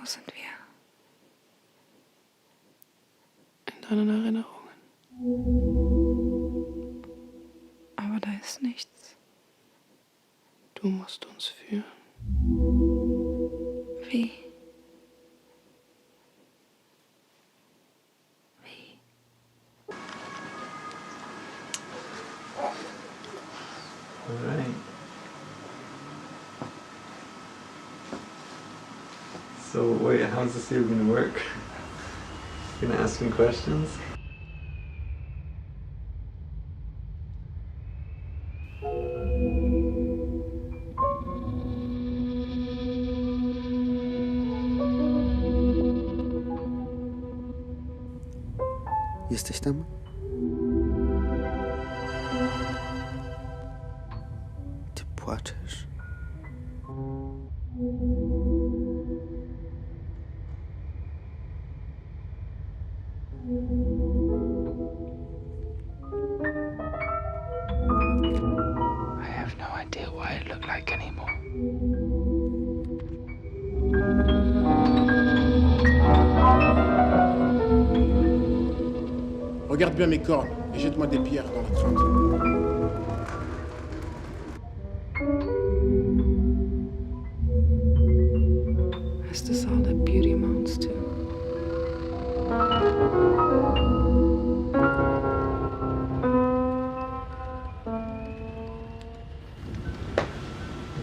sind wir? In deinen Erinnerungen. Aber da ist nichts. Du musst uns führen. Wie? All right. So wait, how's this even gonna work? You're gonna ask me questions? Jesteś tam? Ty płaczesz. I have no idea what it looked like anymore. Regarde bien mes cornes et jette-moi des pierres dans la crainte. Is this all that beauty amounts to?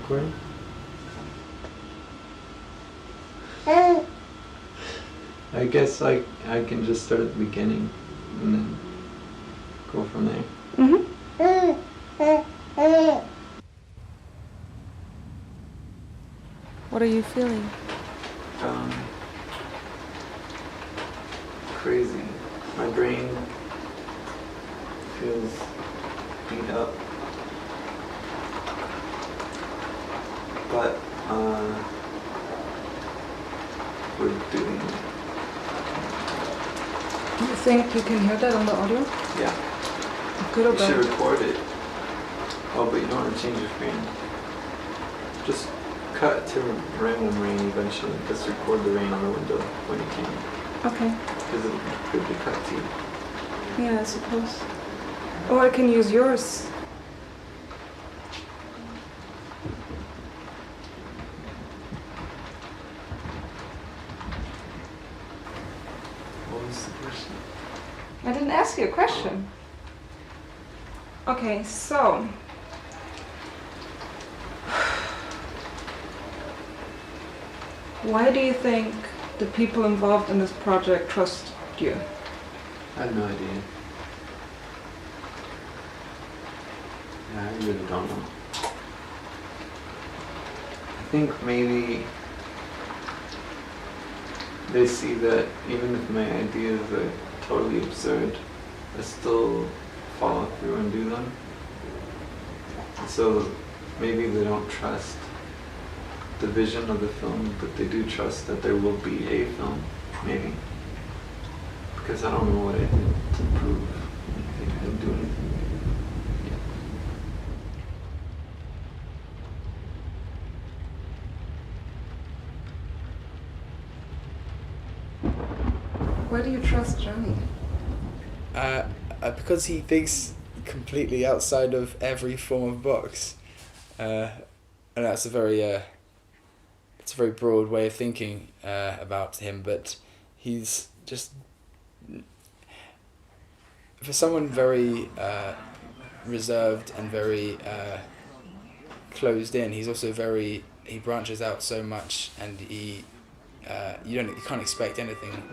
Recording? I guess I can just start at the beginning and then go from there. What are you feeling? Crazy. My brain feels beat up. But we're doing it. Do you think you can hear that on the audio? Yeah. Good or You should bad? record it. Oh, but you don't want to change your frame. Just cut to random rain eventually. Just record the rain on the window when you can. Okay. Because it could be cut too. Yeah, I suppose. Or I can use yours. What was the question? I didn't ask you a question. Okay, so. Why do you think the people involved in this project trust you? I have no idea. Yeah, I really don't know. I think maybe they see that even if my ideas are totally absurd, I still follow through and do them. So maybe they don't trust the vision of the film, but they do trust that there will be a film, maybe. Because I don't know what I did to prove anything. I didn't do anything. Why do you trust Johnny? Because he thinks completely outside of every form of box, and that's a very broad way of thinking about him. But he's just, for someone very reserved and very closed in, he's also he branches out so much, and you can't expect anything.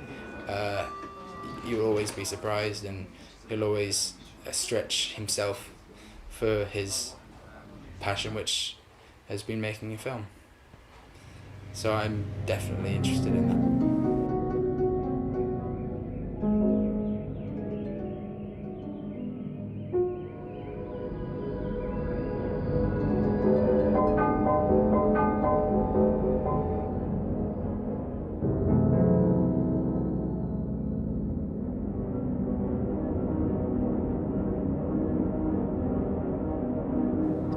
You'll always be surprised, and he'll always stretch himself for his passion, which has been making a film. So I'm definitely interested in that.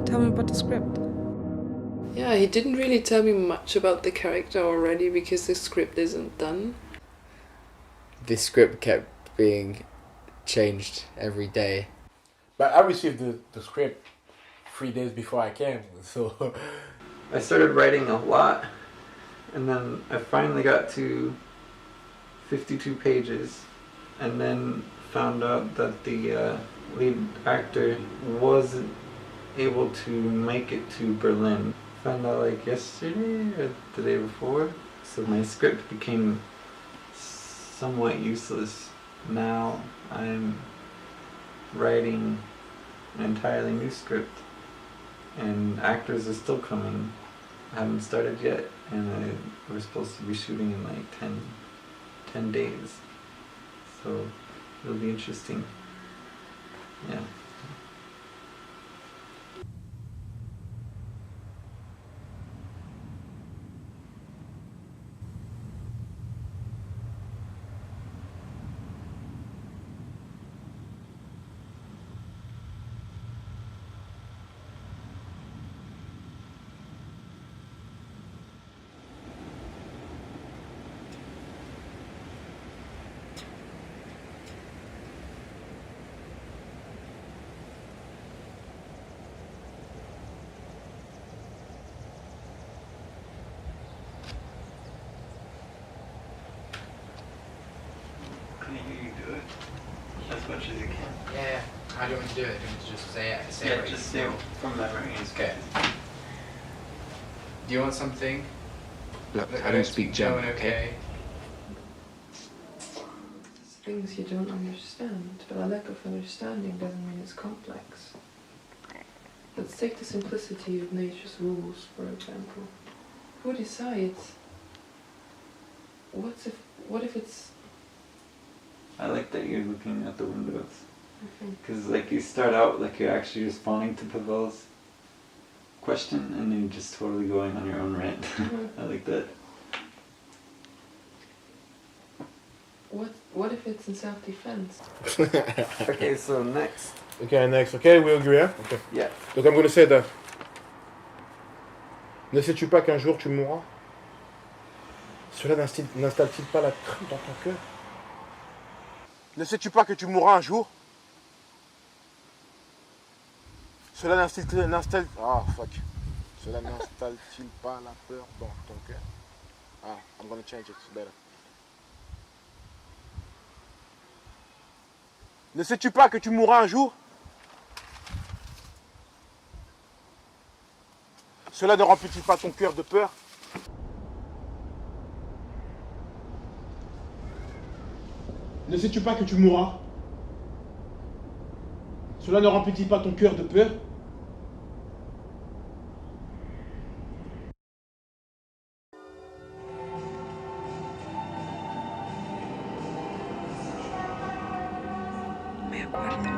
Tell me about the script. Yeah, he didn't really tell me much about the character already because the script isn't done. This script kept being changed every day. But I received the script 3 days before I came, so... I started writing a lot, and then I finally got to 52 pages, and then found out that the lead actor wasn't able to make it to Berlin. Found out like yesterday or the day before, so my script became somewhat useless. Now I'm writing an entirely new script, and actors are still coming. I haven't started yet, and we're supposed to be shooting in like 10 days, so it'll be interesting. Yeah. Can you do it as much as you can? Yeah. How do you want me to do it? Do you want me to just say it? Yeah, just say from memory. Okay. Do you want something? Look, I don't speak German, okay? Things you don't understand, but a lack of understanding doesn't mean it's complex. Let's take the simplicity of nature's rules, for example. Who decides? What if it's... I like that you're looking at the windows. Because like you start out like you're actually responding to Pavel's question, and then you're just totally going on your own rant. I like that. What if it's in self-defense? Okay, so next. Okay, next. Okay, we agree, hein? Okay. Yeah. Donc I'm gonna say that. Ne sais-tu pas qu'un jour tu mourras? Cela n'installe-t-il pas la crainte dans ton cœur? Ne sais-tu pas que tu mourras un jour? Cela n'installe... Ah, fuck. Cela n'installe-t-il pas la peur dans ton cœur? Ah, I'm gonna change it. It's better. Ne sais-tu pas que tu mourras un jour? Cela ne remplit-il pas ton cœur de peur? Ne sais-tu pas que tu mourras? Cela ne remplit-il pas ton cœur de peur? Me acuerdo.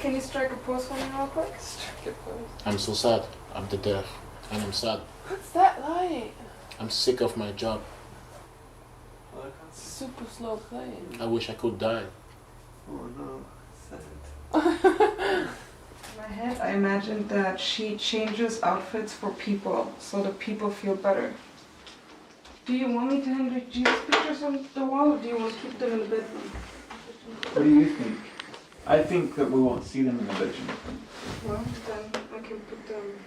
Can you strike a pose for me real quick? I'm so sad. I'm the deaf. And I'm sad. What's that like? I'm sick of my job. Super slow playing. I wish I could die. Oh no, sad. In my head, I imagined that she changes outfits for people so that people feel better. Do you want me to hang Jesus pictures on the wall, or do you want to keep them in the bedroom? What do you think? I think that we won't see them in the bedroom. Well, then I can put them...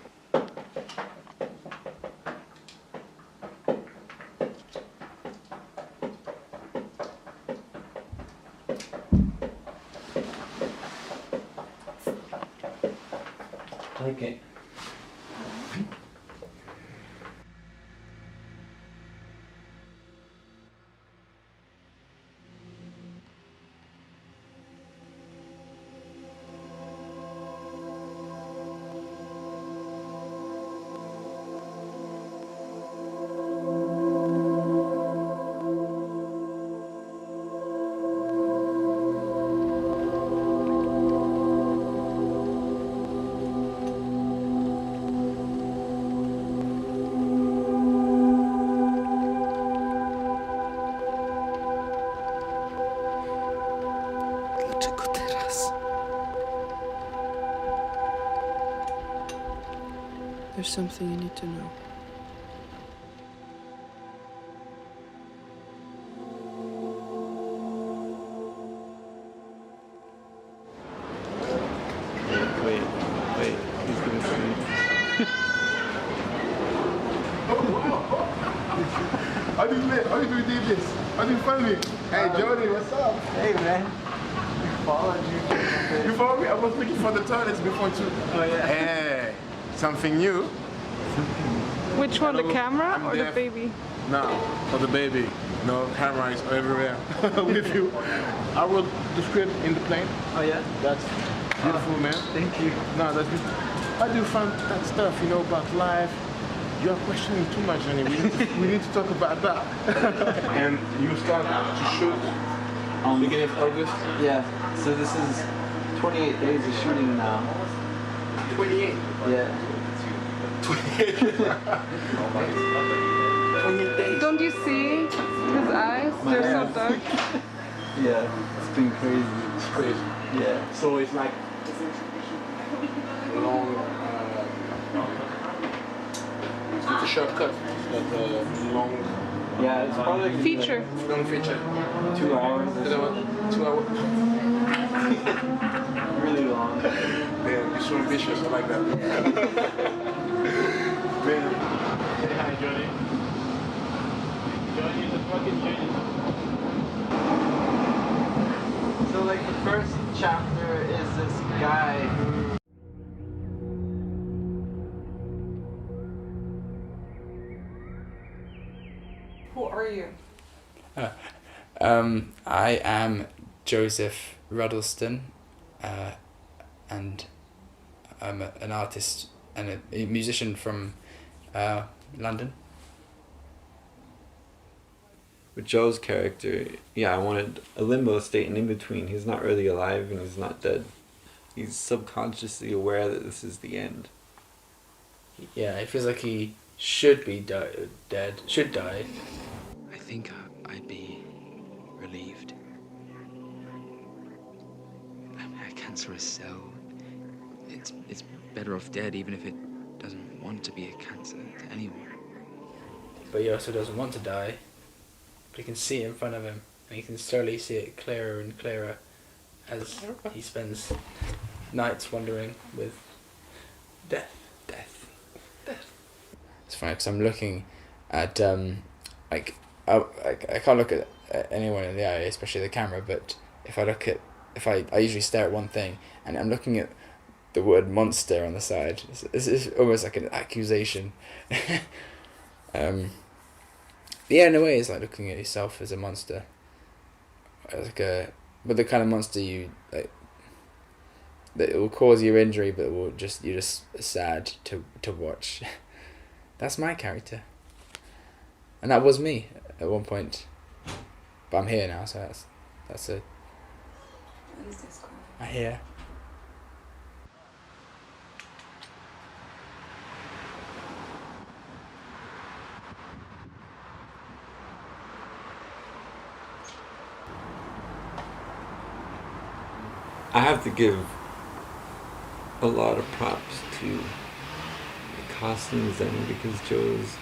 I like it. There's something you need to know. Wait. He's gonna see. How do you do this? How do you find me? Hey, Jody, what's up? Hey man. Followed you. You follow me? I was looking for the toilets before too. Oh yeah. Hey, something new? Which one, the Hello, camera I'm or the deaf. baby? No, for the baby. No, camera is everywhere with you. I wrote the script in the plane. Oh yeah. That's beautiful, man. Thank you. No, that's beautiful. How do you find that stuff, you know, about life? You're questioning too much, honey. We need to talk about that. And you start to shoot beginning of August. Yeah. So this is 28 days of shooting now. 28. Yeah. 28 days. Don't you see his eyes? My They're so eyes. dark. Yeah. It's been crazy. It's crazy. Yeah. So it's like long. It's a shortcut. It's not a long. Yeah. It's probably gonna be Feature. Long feature. like 2 hours. Or You know so. what? 2 hours. Really long. Man, you're so ambitious. I like that. Man. Say hi, Johnny. Johnny is a fucking genius. So like the first chapter is this guy who Who are you? I am Joseph Ruddleston, and I'm an artist and a musician from London. with Joe's character, yeah, I wanted a limbo state, an in-between. He's not really alive and he's not dead. He's subconsciously aware that this is the end. Yeah, it feels like he should be dead, should die. I think I'd be relieved. A cancerous cell, it's better off dead, even if it doesn't want to be a cancer to anyone. But he also doesn't want to die. But he can see it in front of him, and he can slowly see it clearer and clearer as he spends nights wandering with death. It's funny because I'm looking at I can't look at anyone in the eye, especially the camera. But if I usually stare at one thing, and I'm looking at the word monster on the side. It's almost like an accusation. Yeah, in a way, it's like looking at yourself as a monster. But the kind of monster you like, that will cause you injury, but you're just sad to watch. That's my character, and that was me at one point. But I'm here now, so that's it. I hear. I have to give a lot of props to the costume designer because Joe's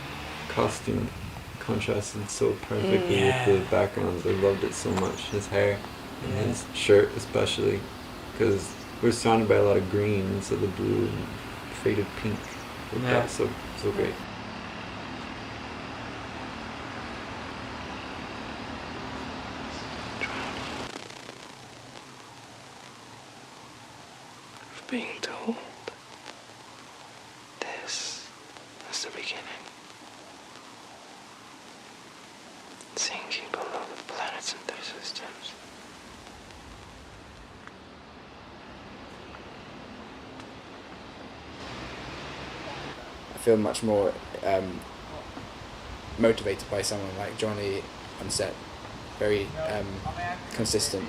costume contrasted so perfectly with the backgrounds. I loved it so much. His hair and his shirt especially, because we're surrounded by a lot of green, and so the blue and faded pink worked out so great. Being told this is the beginning. Sinking below the planets and their systems. I feel much more motivated by someone like Johnny on set. Very consistent.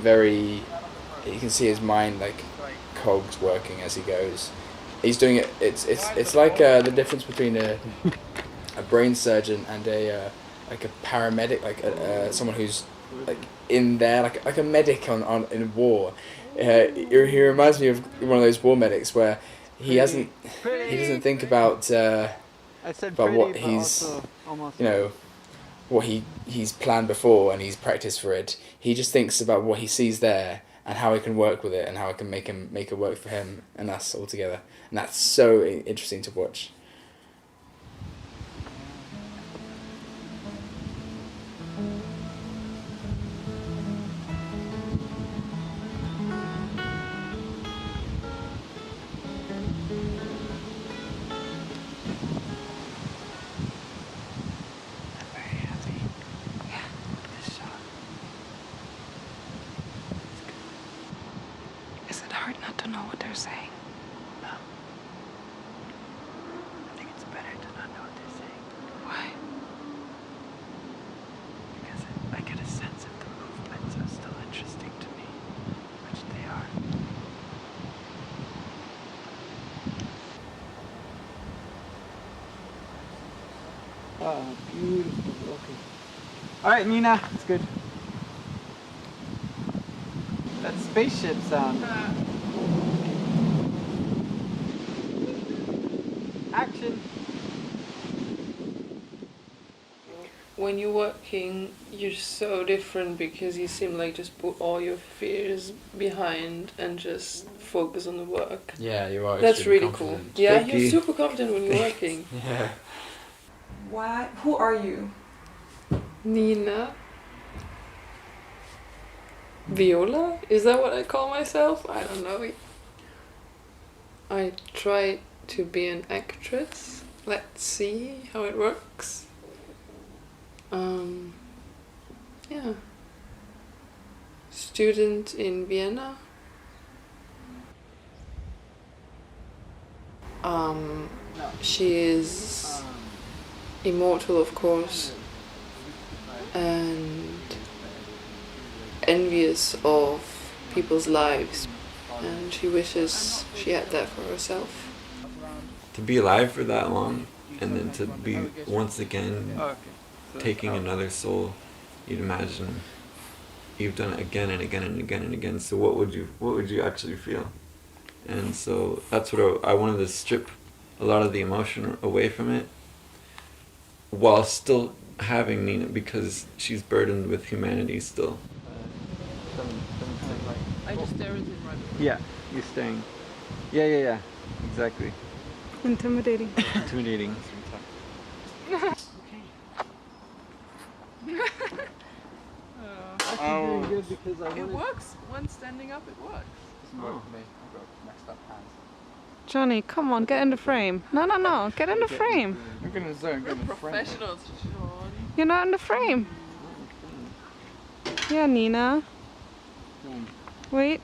Very. You can see his mind like cogs working as he goes. He's doing it. It's like the difference between a brain surgeon and a paramedic, like someone who's like in there, like a medic on in war. He reminds me of one of those war medics where he doesn't think about what he's what he's planned before and he's practiced for it. He just thinks about what he sees there and how he can work with it and how it can make it work for him and us all together. And that's so interesting to watch. Is it hard not to know what they're saying? No. I think it's better to not know what they're saying. Why? Because I get a sense of the movements are still interesting to me, which they are. Oh, beautiful. Okay. All right, Nina, it's good. That spaceship sound. Action. When you're working, you're so different because you seem like just put all your fears behind and just focus on the work. Yeah, you are. That's really cool. Confident. Yeah, Thank you. you're super confident when you're working. Yeah. Why? Who are you? Nina. Viola? Is that what I call myself? I don't know. I try to be an actress. Let's see how it works. Yeah. Student in Vienna. She is immortal, of course, and envious of people's lives, and she wishes she had that for herself. To be alive for that long, and then to be once again taking another soul, you'd imagine you've done it again and again and again and again. So what would you actually feel? And so that's what I wanted to strip a lot of the emotion away from it, while still having Nina, because she's burdened with humanity still. I just stare at him right away. Yeah, you're staying. Yeah. Exactly. Intimidating. Intimidating. It works. When standing up, it works. Johnny, come on, get in the frame. No, get in the frame. I'm gonna zone. We're professionals, Sean. You're not in the frame. Yeah, Nina. Wait.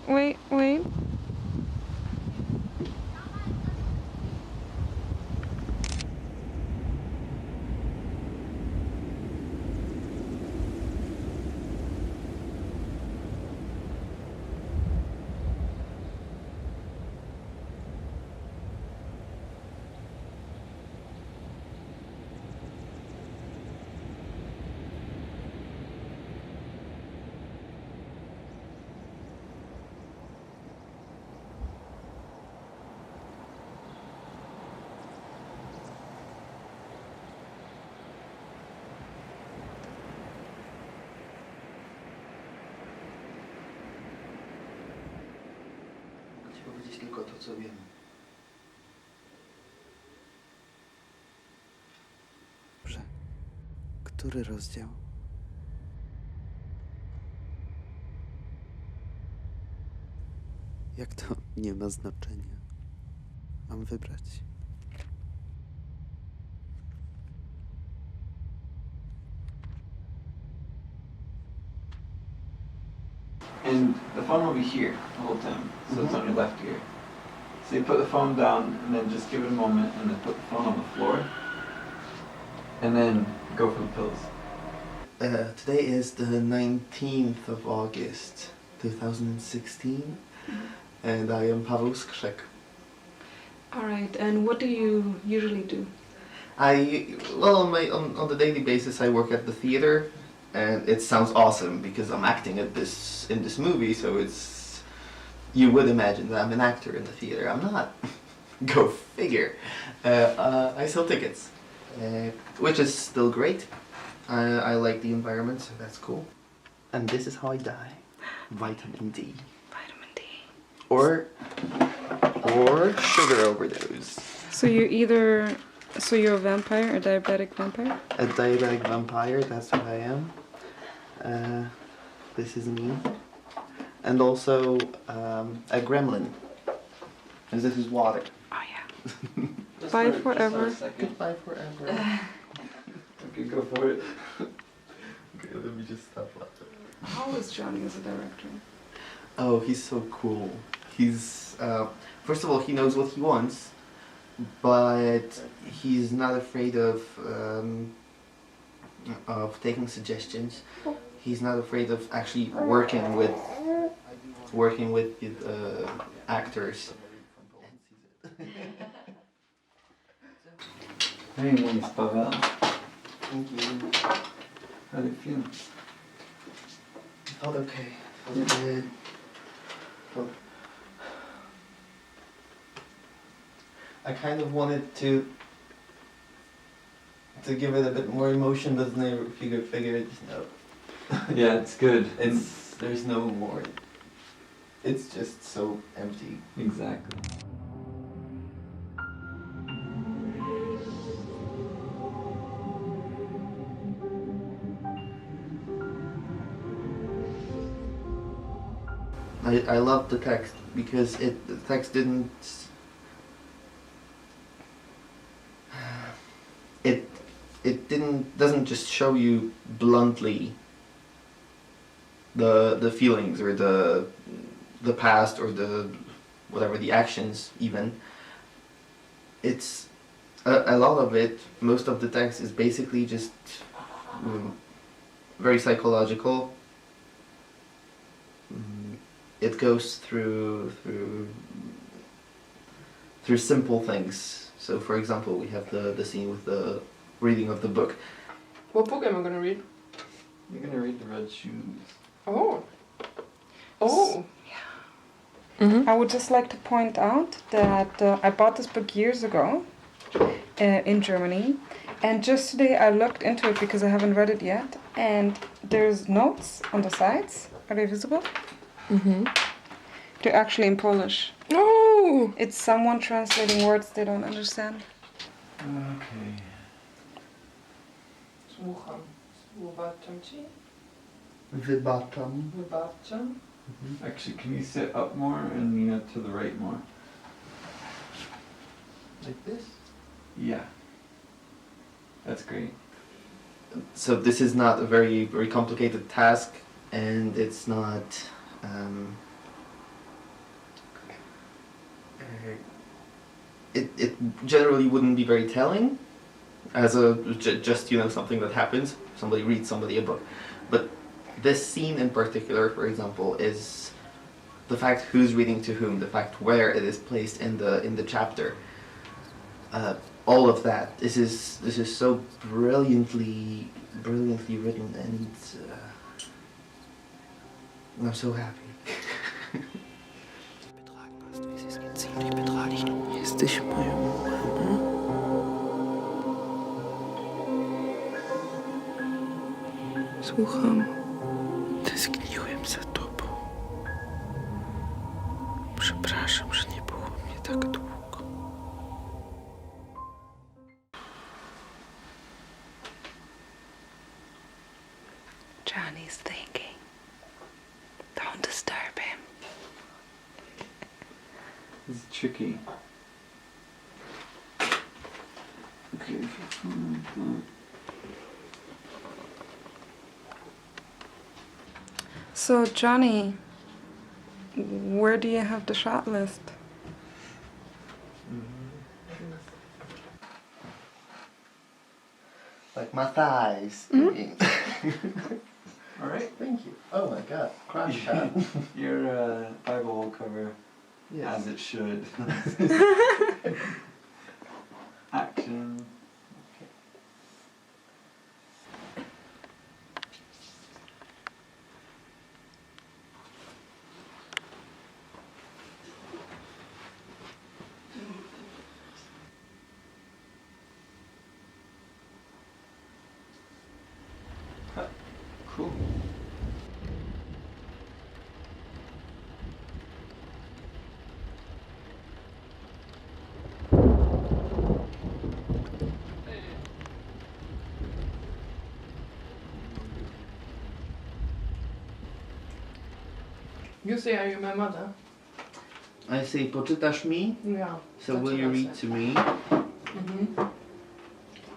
Powiedzieć tylko to, co wiem. Dobrze. Który rozdział? Jak to nie ma znaczenia? Mam wybrać. And the phone will be here the whole time, so it's on your left ear. So you put the phone down and then just give it a moment and then put the phone on the floor and then go for the pills. Today is the 19th of August, 2016, and I am Paweł Skrzek. All right, and what do you usually do? On the daily basis, I work at the theater, and it sounds awesome because I'm acting in this movie. So you would imagine that I'm an actor in the theater. I'm not. Go figure. I sell tickets, which is still great. I like the environment, so that's cool. And this is how I die. Vitamin D. Vitamin D. Or sugar overdose. So you're a vampire, a diabetic vampire? A diabetic vampire, that's what I am. This is me. And also a gremlin. And this is water. Oh yeah. Bye forever. Goodbye forever. Okay, go for it. Okay, let me just stop laughing. How is Johnny as a director? Oh, he's so cool. He's, first of all, he knows what he wants, but he's not afraid of taking suggestions. He's not afraid of actually working with actors. Hey, nice, Pavel. Thank you. How do you feel? Felt okay. Felt good. I kind of wanted to give it a bit more emotion, but then I figured no. Yeah, it's good. There's no more. It's just so empty. Exactly. I love the text because the text doesn't just show you bluntly the feelings or the past or the whatever, the actions even. It's a lot of it, most of the text is basically just very psychological. It goes through simple things. So for example, we have the scene with the reading of the book. What book am I gonna read? You're gonna read The Red Shoes. Oh. Oh. I would just like to point out that I bought this book years ago in Germany, and just today I looked into it because I haven't read it yet, and there's notes on the sides. Are they visible? Mm-hmm. They're actually in Polish. Oh! It's someone translating words they don't understand. Okay. Słucham. Wybaczam ci. Wybaczam. Wybaczam. Actually, can you sit up more and lean it to the right more? Like this? Yeah. That's great. So this is not a very, very complicated task, and it's not it generally wouldn't be very telling as just something that happens. Somebody reads somebody a book, but this scene in particular, for example, is the fact who's reading to whom, the fact where it is placed in the chapter. All of that. This is so brilliantly written, and I'm so happy. Jesteś moją mamą? Słucham. Tęskniłem za tobą. Przepraszam, że nie było mnie tak długo. Johnny's thinking. Don't disturb him. It's tricky. Okay. So Johnny, where do you have the shot list? Like my thighs. All right. Thank you. Oh my God, crotch shot. Your Bible will cover Yes. as it should. Action. You say, are you my mother? I say, poczytasz mi? Yeah. So That's will what you I read say. to me?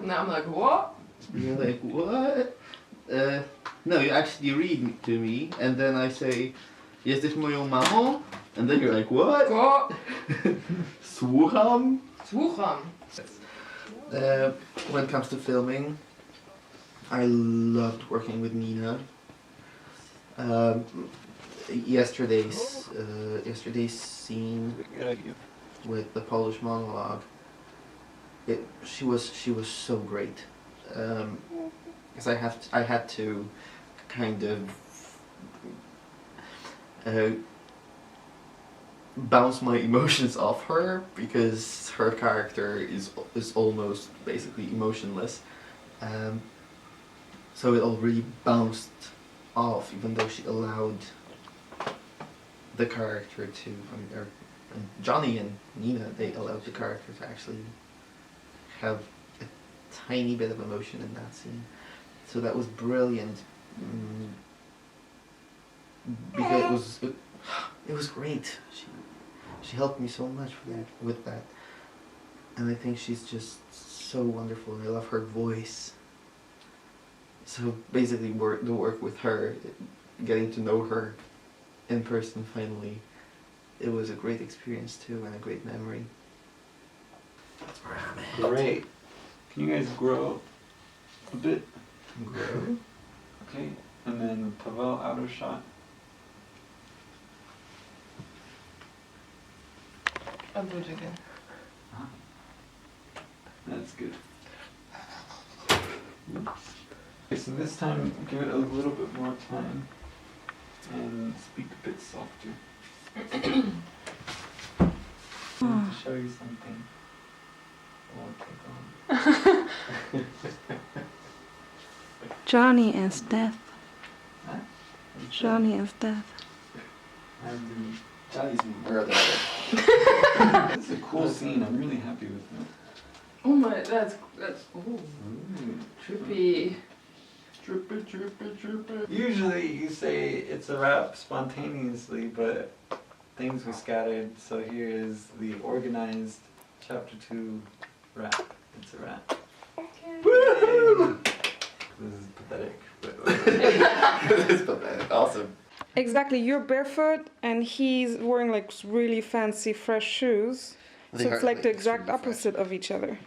Now I'm like, what? You're like, what? No, you actually read to me, and then I say, jesteś moją mamą? And then you're like, what? What? Słucham? Słucham. When it comes to filming, I loved working with Nina. Yesterday's scene with the Polish monologue, she was so great. Because I had to kind of bounce my emotions off her, because her character is almost basically emotionless. So it all really bounced off, even though she allowed the character to, and Johnny and Nina, they allowed the character to actually have a tiny bit of emotion in that scene. So that was brilliant. Because it was great. She helped me so much with that. And I think she's just so wonderful, and I love her voice. So basically the work with her, getting to know her in person finally, it was a great experience too, and a great memory. That's where I'm at. Great. Can you guys grow a bit? Grow? Okay. And then Pavel outer shot. I'll do it again. That's good. Okay, so this time give it a little bit more time and speak a bit softer. I want to show you something. I won't take long. Johnny as death. Huh? Johnny as death. And Johnny's murder. This is a cool scene. I'm really happy with it. Oh my, that's ooh, trippy. Trippy. Usually you say it's a rap spontaneously, but things were scattered, so here is the organized chapter 2 rap. It's a rap. Okay. Woo! This is pathetic, but This is pathetic. Awesome. Exactly, you're barefoot and he's wearing like really fancy fresh shoes. They So are it's like the exact extremely fresh. opposite of each other.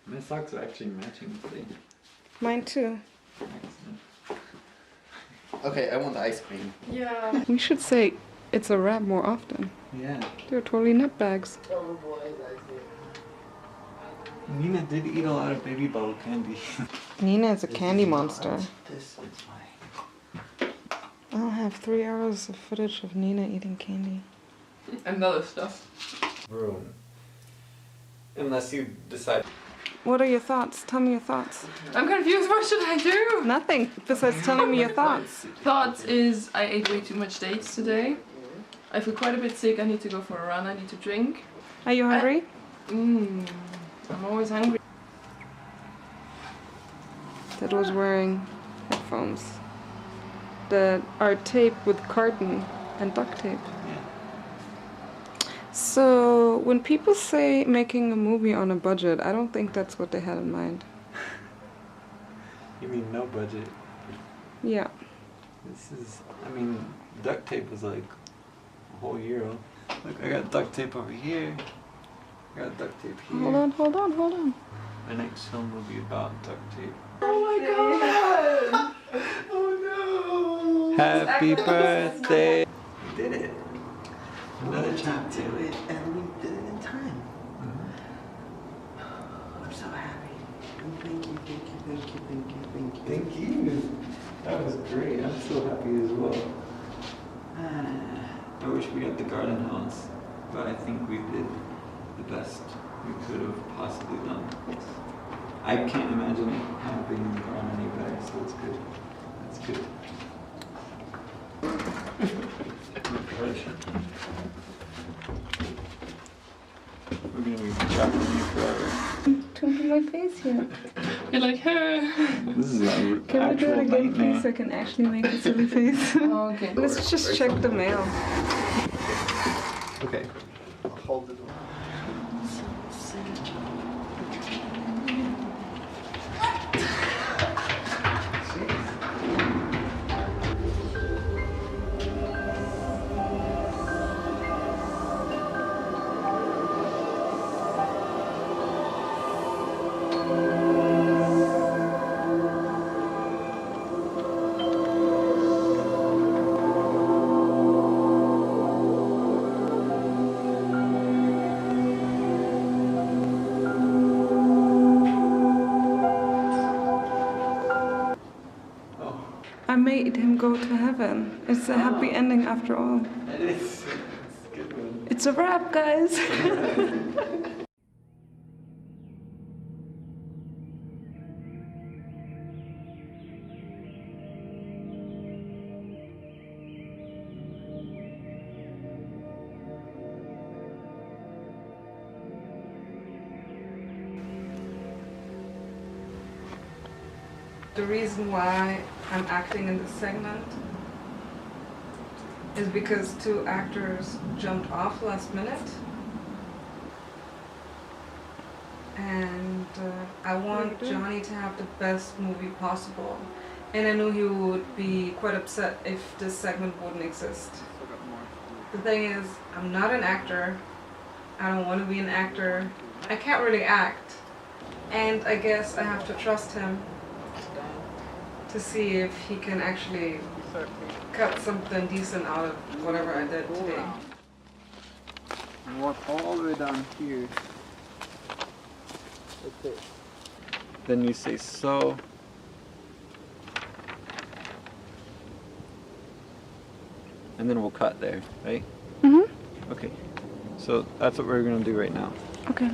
my socks are actually matching today. Mine too. Excellent. Okay, I want ice cream. Yeah. We should say it's a wrap more often. Yeah. They're totally nutbags. Oh boy, Nina did eat a lot of baby bottle candy. Nina is a candy monster. This is my... I'll have 3 hours of footage of Nina eating candy. and other stuff. room. Unless you decide. What are your thoughts? Tell me your thoughts. I'm confused. What should I do? Nothing besides telling me your thoughts. Thoughts is I ate way too much dates today. I feel quite a bit sick. I need to go for a run. I need to drink. Are you hungry? I'm always hungry. That was wearing headphones that are taped with carton and duct tape. So when people say making a movie on a budget, I don't think that's what they had in mind. You mean no budget? Yeah. This is, I mean, duct tape was like a whole euro. Look, I got duct tape over here. I got duct tape here. Hold on, hold on, hold on. My next film will be about duct tape. Oh my god! Oh no! Happy birthday! We did it. Another chapter. Do it, and we did it in time. I'm so happy. And thank you, thank you, thank you, thank you, thank you. Thank you. That was great. I'm so happy as well. I wish we had the garden house, but I think we did the best we could have possibly done. I can't imagine it having gone any better, so it's good. That's good. We're gonna be trapped in here forever. to him to my face yet. You're like, hey. This is an Can we do actual it again, nightmare. please? I can actually make a silly face. Oh, okay. Let's just check the mail. Okay. I'll hold it. I made him go to heaven. It's a happy ending after all. It is. It's a good one. It's a wrap, guys. The reason why I'm acting in this segment is because 2 actors jumped off last minute. And I want Johnny to have the best movie possible. And I knew he would be quite upset if this segment wouldn't exist. The thing is, I'm not an actor. I don't want to be an actor. I can't really act. And I guess I have to trust him to see if he can actually cut something decent out of whatever I did today. And walk all the way down here. That's it. Then you say so. And then we'll cut there, right? Mm-hmm. Okay. So that's what we're gonna do right now. Okay.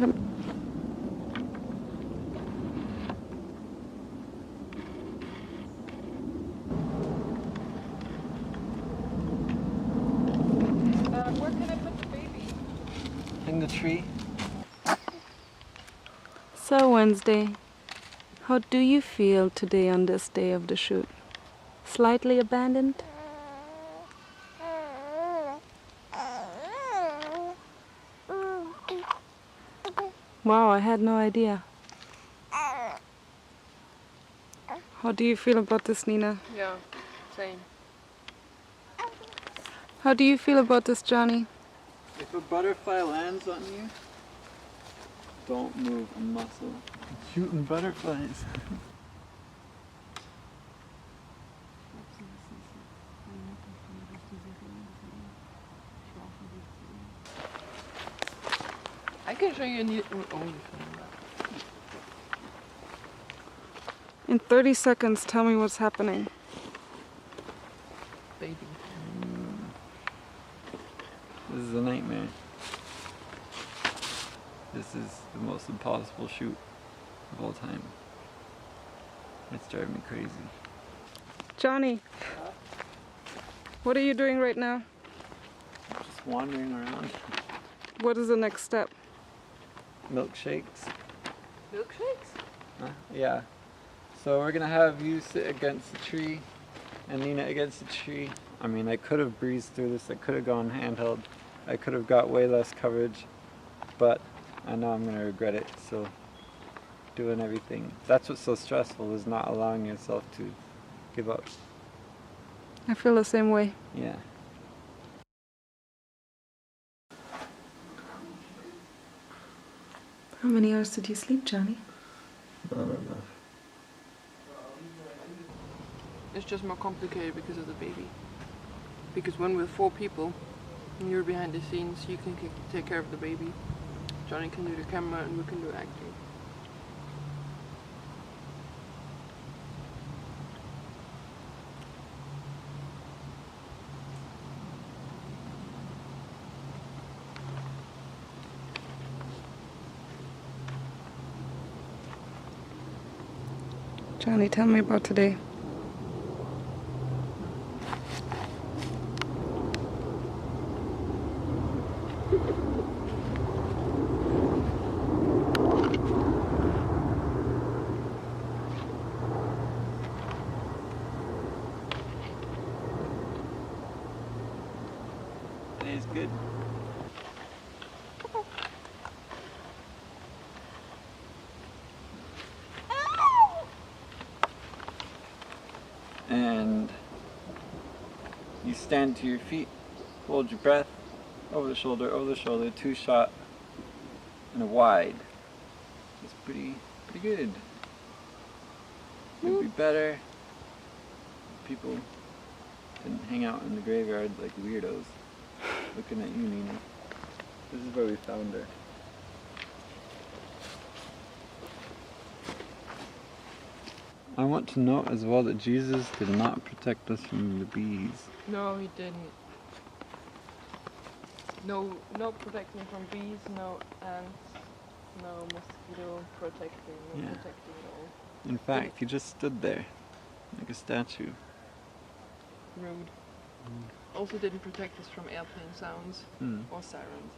Where can I put the baby? In the tree. So Wednesday, how do you feel today on this day of the shoot? Slightly abandoned? Wow, I had no idea. How do you feel about this, Nina? Yeah, same. How do you feel about this, Johnny? If a butterfly lands on you, don't move a muscle. Shooting butterflies. I can show you a new. In 30 seconds, tell me what's happening. Baby. This is a nightmare. This is the most impossible shoot of all time. It's driving me crazy. Johnny, what are you doing right now? Just wandering around. What is the next step? Milkshakes. Milkshakes? Yeah. So we're gonna have you sit against the tree and Nina against the tree. I mean, I could have breezed through this. I could have gone handheld. I could have got way less coverage, but I know I'm gonna regret it. So doing everything. That's what's so stressful, is not allowing yourself to give up. I feel the same way. Yeah. How many hours did you sleep, Johnny? Not enough. It's just more complicated because of the baby. Because when we're 4 people, and you're behind the scenes, you can take care of the baby. Johnny can do the camera and we can do acting. Johnny, tell me about today. stand to your feet, hold your breath, over the shoulder, 2 shot, and a wide. It's pretty good. It'd be better if people didn't hang out in the graveyard like weirdos. Looking at you, Nina. This is where we found her. I want to note as well that Jesus did not protect us from the bees. No, he didn't. No protecting from bees, no ants, no mosquito protecting, Yeah. protecting at all. In fact, he just stood there like a statue. Rude. Also didn't protect us from airplane sounds or sirens.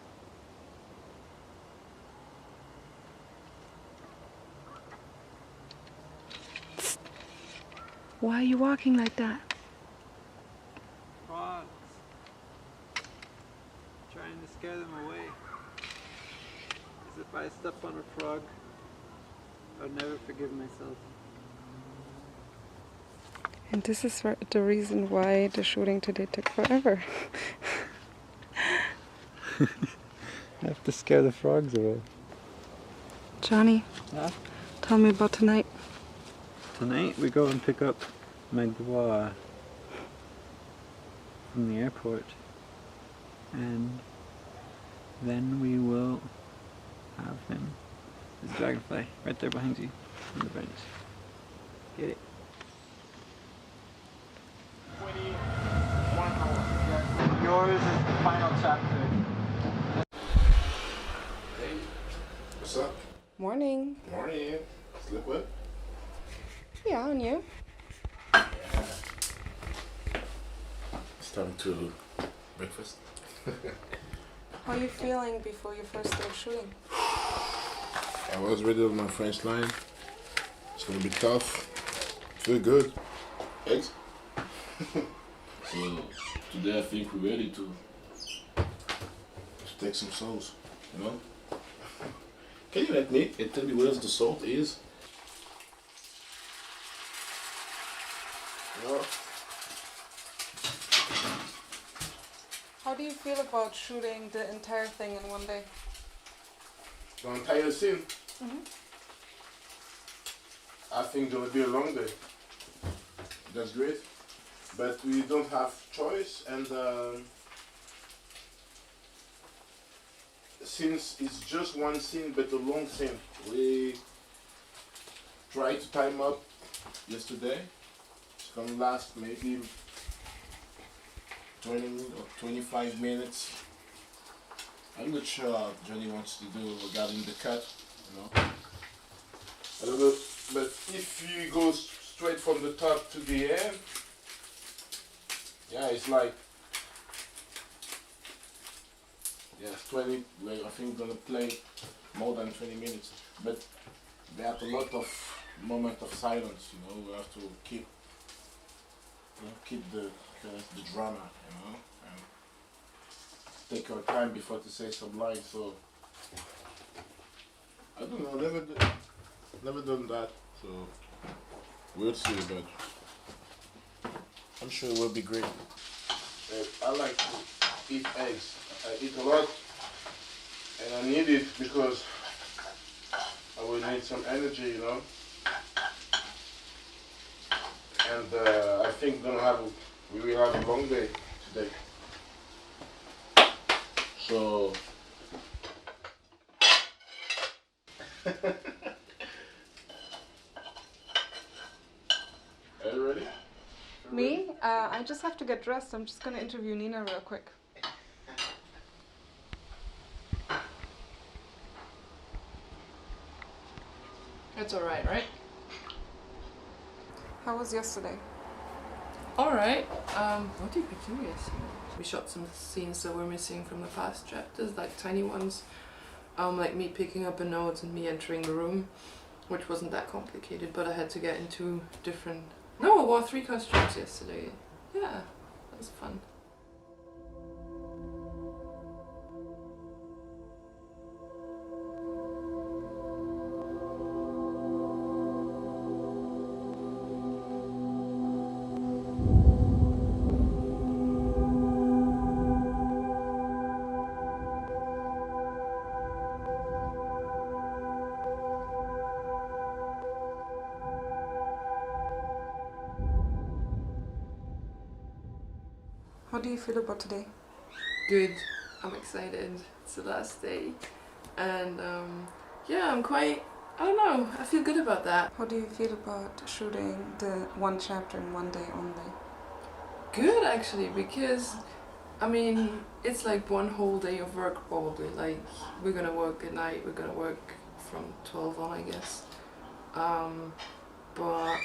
Why are you walking like that? Frogs. Trying to scare them away. As if I step on a frog, I'd never forgive myself. And this is the reason why the shooting today took forever. I have to scare the frogs away. Johnny, Yeah? tell me about tonight. Tonight we go and pick up Magua from the airport, and then we will have him. There's a dragonfly right there behind you on the branch. Get it? 21 hours. Yours is the final chapter. Hey, what's up? Morning. Morning. Sleep well? Yeah, and you? It's time to breakfast. How are you feeling before your first day of shooting? I was ready with my French line. It's gonna be tough. Feel good. Eggs? So today I think we're ready to take some sauce, you know? Can you let me and tell me where the salt is? You know? How do you feel about shooting the entire thing in one day? The entire scene. I think there will be a long day. That's great, but we don't have choice, and since it's just one scene but a long scene, we tried to time up yesterday. It's gonna last maybe 20 or 25 minutes. I'm not sure what Johnny wants to do regarding the cut, you know. I don't know, but if you go straight from the top to the end, yeah, it's like, yeah, 20, like, I think we're gonna play more than 20 minutes, but there are a lot of moments of silence, you know. We have to keep, you know, keep the drama, you know, and take our time before to say some lines. So I don't know, never done that, so we'll see, but I'm sure it will be great. I like to eat eggs. I eat a lot, and I need it because I will need some energy, you know. And I think we will have a long day today. So are you ready? Me? I just have to get dressed. I'm just gonna interview Nina real quick. It's alright, right? How was yesterday? Alright. What are you curious? We shot some scenes that were missing from the past chapters, like tiny ones. Like me picking up a note and me entering the room, which wasn't that complicated, but I had to get into different... No, I wore 3 costumes yesterday. Yeah, that was fun. How do you feel about today? Good. I'm excited. It's the last day. And yeah, I'm quite, I don't know, I feel good about that. How do you feel about shooting the one chapter in one day only? Good actually, because I mean, it's like one whole day of work probably. Like, we're gonna work at night, we're gonna work from 12 on, I guess. But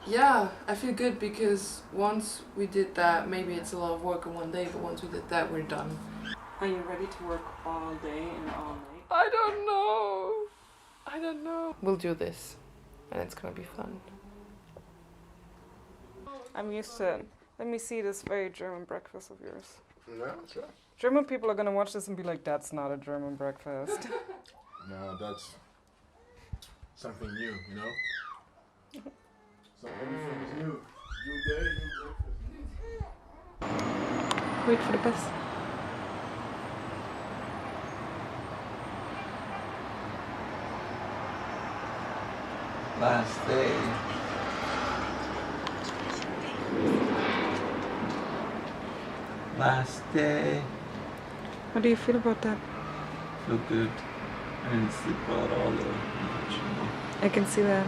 yeah, I feel good because once we did that, maybe it's a lot of work in one day, but once we did that, we're done. Are you ready to work all day and all night? I don't know. I don't know. We'll do this, and it's gonna be fun. I'm used to it. Let me see this very German breakfast of yours. No, that's right. German people are gonna watch this and be like, that's not a German breakfast. No, that's something new, you know? So everything is new. New day, new breakfast. Wait for the bus. Last day. Last day. How do you feel about that? Feel good. I didn't sleep well at all though, unfortunately. I can see that.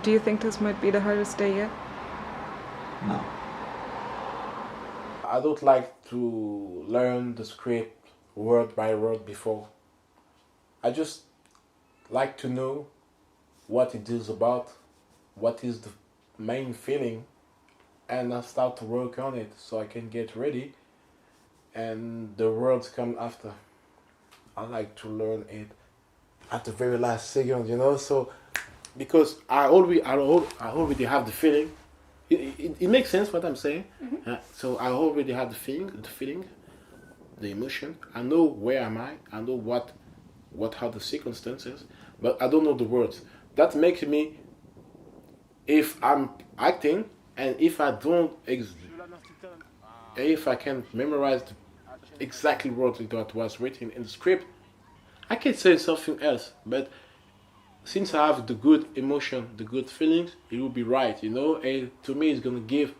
Do you think this might be the hardest day yet? No. I don't like to learn the script word by word before. I just like to know what it is about, what is the main feeling, and I start to work on it so I can get ready and the words come after. I like to learn it at the very last second, you know, so because I already have the feeling. It makes sense what I'm saying. Mm-hmm. So I already have the feeling, the emotion. I know where am I know what are the circumstances, but I don't know the words. That makes me, if I'm acting and if I don't, if I can memorize exactly what was written in the script, I can say something else. But since I have the good emotion, the good feelings, it will be right, you know. And to me, it's gonna give.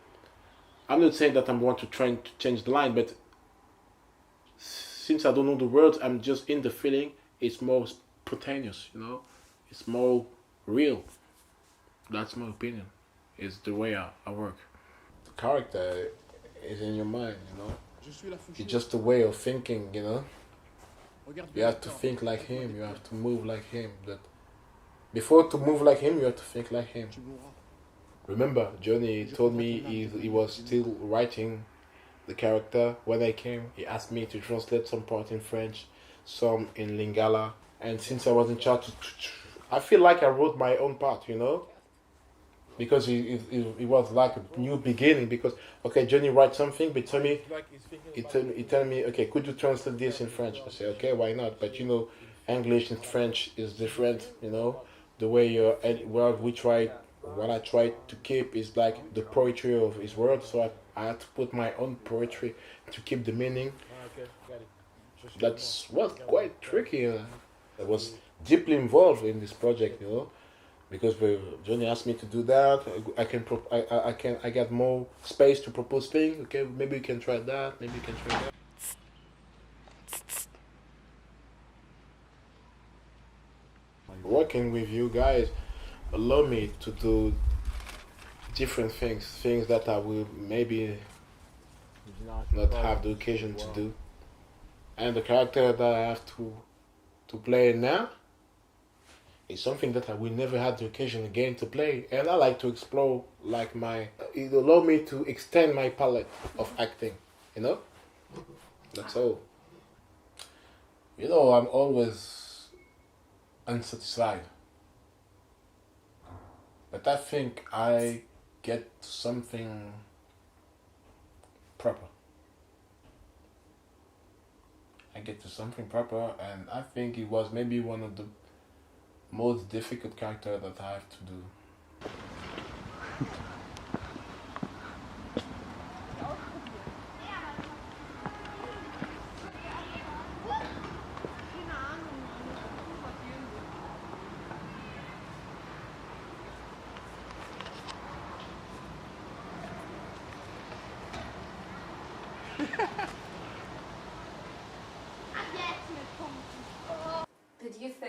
I'm not saying that I'm going to try to change the line, but since I don't know the words, I'm just in the feeling. It's more spontaneous, you know. It's more real. That's my opinion. It's the way I work. The character is in your mind, you know. It's just a way of thinking, you know. You have to think like him. You have to move like him. But before to move like him, you have to think like him. Remember, Johnny told me he was still writing the character. When I came, he asked me to translate some part in French, some in Lingala. And since I was in charge, I feel like I wrote my own part, you know? Because it was like a new beginning. Because, okay, Johnny writes something, but he tell me, okay, could you translate this in French? I say, okay, why not? But you know, English and French is different, you know? The way what I try to keep is like the poetry of his words, so I had to put my own poetry to keep the meaning. That was quite tricky. I was deeply involved in this project, you know, because Johnny asked me to do that. I get more space to propose things. Okay, maybe you can try that. Maybe you can try that. Working with you guys allow me to do different things that I will maybe not have the occasion to do. And the character that I have to play now is something that I will never have the occasion again to play. And I like to explore it allow me to extend my palette of acting, you know? That's all. You know, I'm always unsatisfied. But I think I get something proper. I get to something proper, and I think it was maybe one of the most difficult characters that I have to do.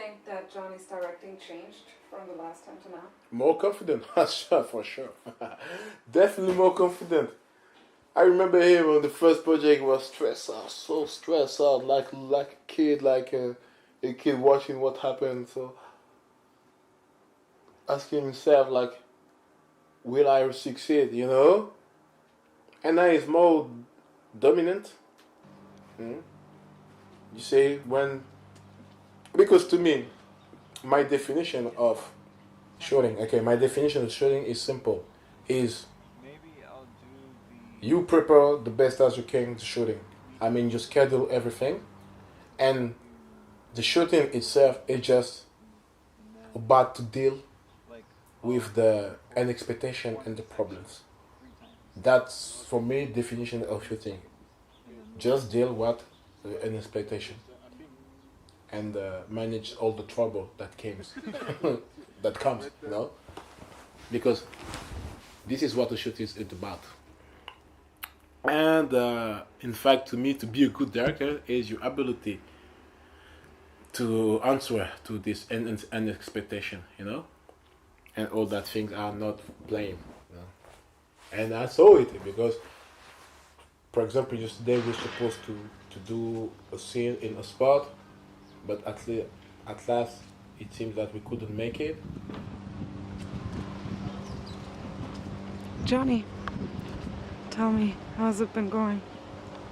think that Johnny's directing changed from the last time to now? More confident, for sure. Definitely more confident. I remember him on the first project was stressed out, so stressed out, like a kid, like a kid watching what happened. So asking himself, like, will I succeed? You know? And now he's more dominant. You see, because to me, my definition of shooting, my definition of shooting is simple, is you prepare the best as you can to shooting. I mean, you schedule everything, and the shooting itself is just about to deal with the unexpectation and the problems. That's, for me, definition of shooting. Just deal with an expectation and manage all the trouble that comes, you know? Because this is what a shoot is about. And in fact, to me, to be a good director is your ability to answer to this an expectation, you know? And all that things are not blame, you know? And I saw it because, for example, yesterday we were supposed to do a scene in a spot, but at last it seems that we couldn't make it. Johnny, tell me, how's it been going?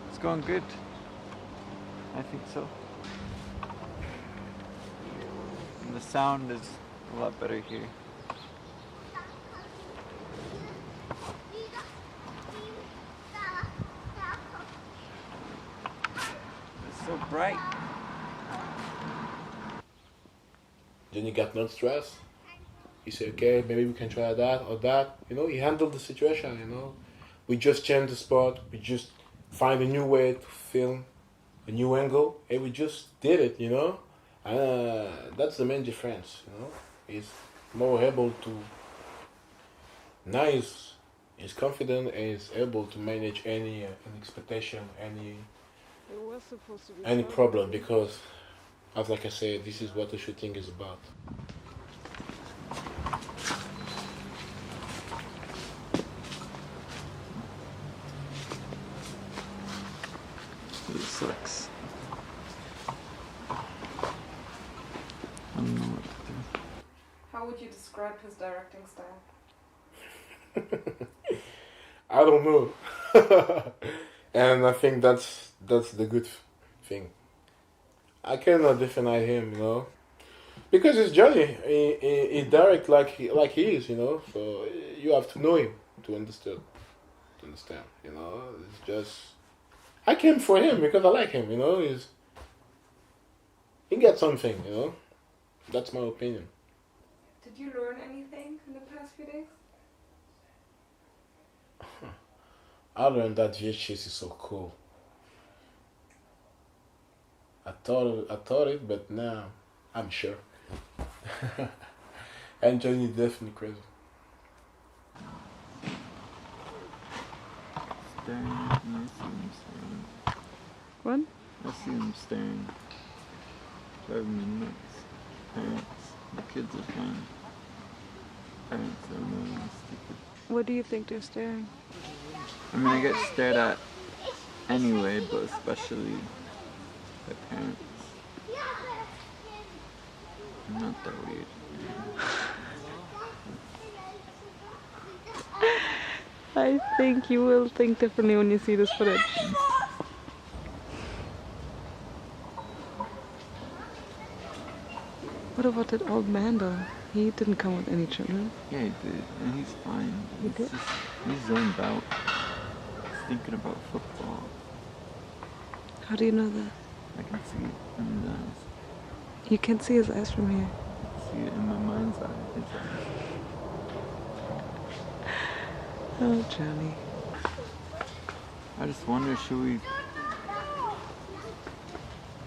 It's going good. I think so. And the sound is a lot better here. It's so bright. Then he got no stress. He said, okay, maybe we can try that or that. You know, he handled the situation, you know. We just changed the spot. We just find a new way to film, a new angle, and we just did it, you know. That's the main difference, you know. He's more able to, now he's confident and is able to manage any expectation, any problem, because, as like I said, this is what the shooting is about. It sucks. I don't know what to do. How would you describe his directing style? I don't know. And I think that's the good thing. I cannot define him, you know, because it's Johnny. He direct like he is, you know. So you have to know him to understand, you know. It's just I came for him because I like him, you know. He got something, you know. That's my opinion. Did you learn anything in the past few days? I learned that VHS is so cool. I thought it, but now I'm sure. And Johnny is definitely crazy. Staring at me, I see him staring. What? I see him staring. Driving me nuts. Parents, the kids are fine. Parents are annoying and stupid. What do you think they're staring? I mean, I get stared at anyway, but especially by parents. I'm not that weird. I think you will think differently when you see this footage. What about that old man though? He didn't come with any children. Yeah, he did, and he's fine. He did? He's zoned out. He's thinking about football. How do you know that? I can see it in his eyes. You can see his eyes from here. I see it in my mind's eye. His eyes. Oh, Johnny. I just wonder,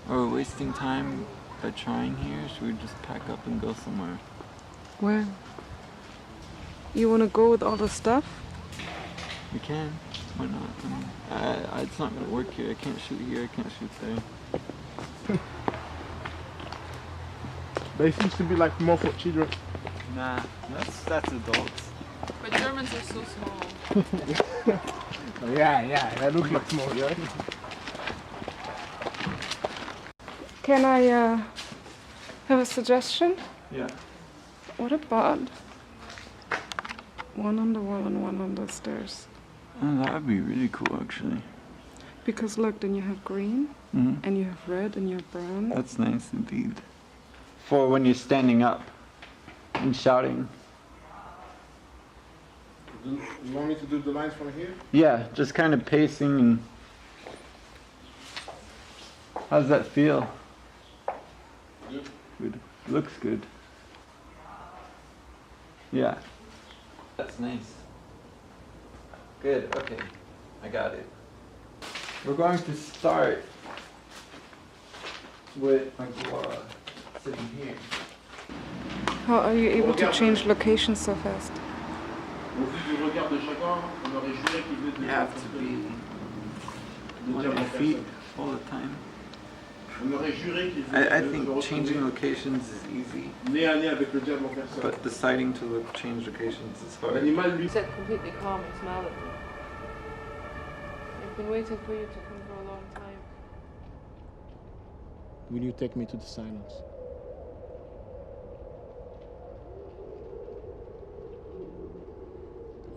are we wasting time by trying here? Should we just pack up and go somewhere? Where? You want to go with all the stuff? We can. Why not? I mean, it's not gonna work here. I can't shoot here. I can't shoot there. But it seems to be like more for children. Nah, that's adults. But Germans are so small. Yeah, that looks like small, yeah. Can I have a suggestion? Yeah. What about one on the wall and one on the stairs? Oh, that would be really cool, actually. Because look, then you have green, and you have red, and you have brown. That's nice indeed. For when you're standing up and shouting. You want me to do the lines from here? Yeah, just kind of pacing and... How's that feel? Good. Good. Looks good. Yeah. That's nice. Good, okay. I got it. We're going to start with Agora sitting here. How are you able to change locations so fast? You have to be on your feet all the time. I think changing locations is easy, but deciding to change locations is hard. You said completely calm and smiled at me. I've been waiting for you to come for a long time. Will you take me to the silence?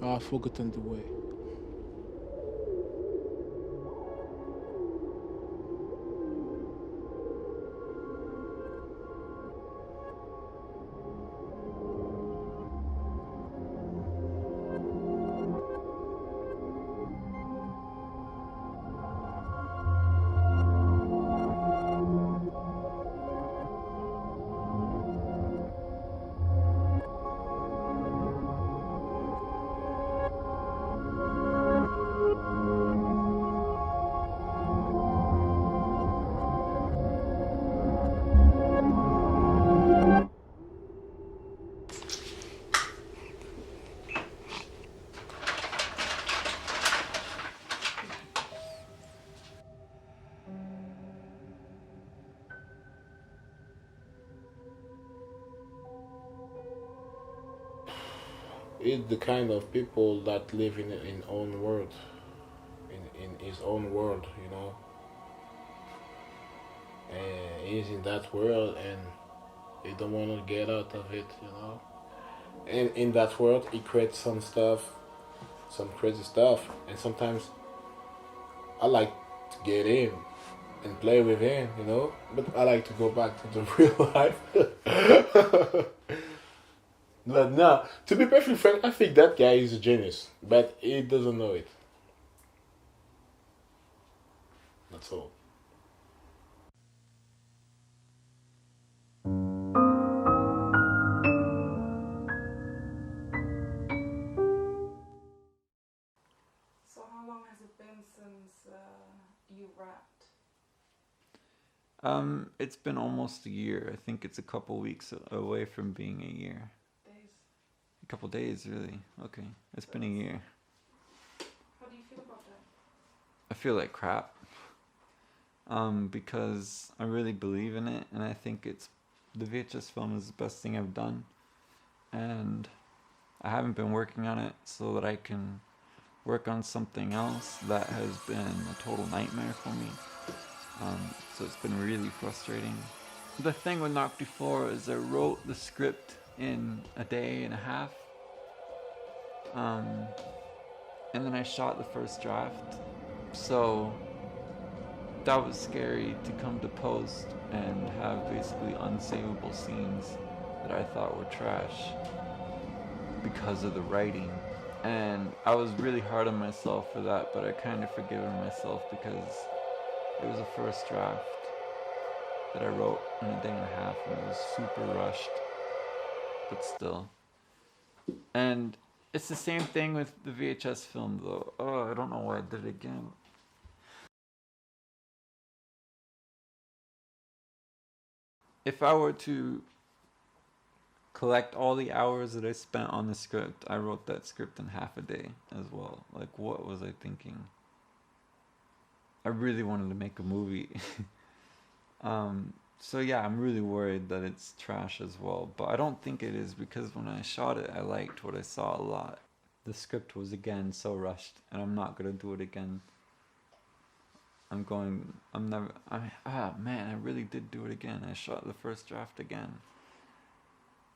I've forgotten the way. It's the kind of people that live in own world, in his own world, you know. And he's in that world, and he don't want to get out of it, you know. And in that world, he creates some stuff, some crazy stuff, and sometimes I like to get in and play with him, you know. But I like to go back to the real life. But no, to be perfectly frank, I think that guy is a genius, but he doesn't know it. That's all. So how long has it been since you rapped? It's been almost a year. I think it's a couple weeks away from being a year. Days. A couple days, really. Okay, it's been a year. How do you feel about that? I feel like crap. Because I really believe in it, and I think the VHS film is the best thing I've done. And I haven't been working on it so that I can work on something else that has been a total nightmare for me. So it's been really frustrating. The thing with Knock Before is I wrote the script in a day and a half. And then I shot the first draft. So that was scary to come to post and have basically unsavable scenes that I thought were trash because of the writing. And I was really hard on myself for that, but I kind of forgiven myself because it was a first draft that I wrote in a day and a half, and it was super rushed, but still. And it's the same thing with the VHS film though. Oh, I don't know why I did it again. If I were to collect all the hours that I spent on the script, I wrote that script in half a day as well. Like, what was I thinking? I really wanted to make a movie. So yeah, I'm really worried that it's trash as well, but I don't think it is because when I shot it, I liked what I saw a lot. The script was again so rushed, and I'm not gonna do it again. Man, I really did do it again. I shot the first draft again.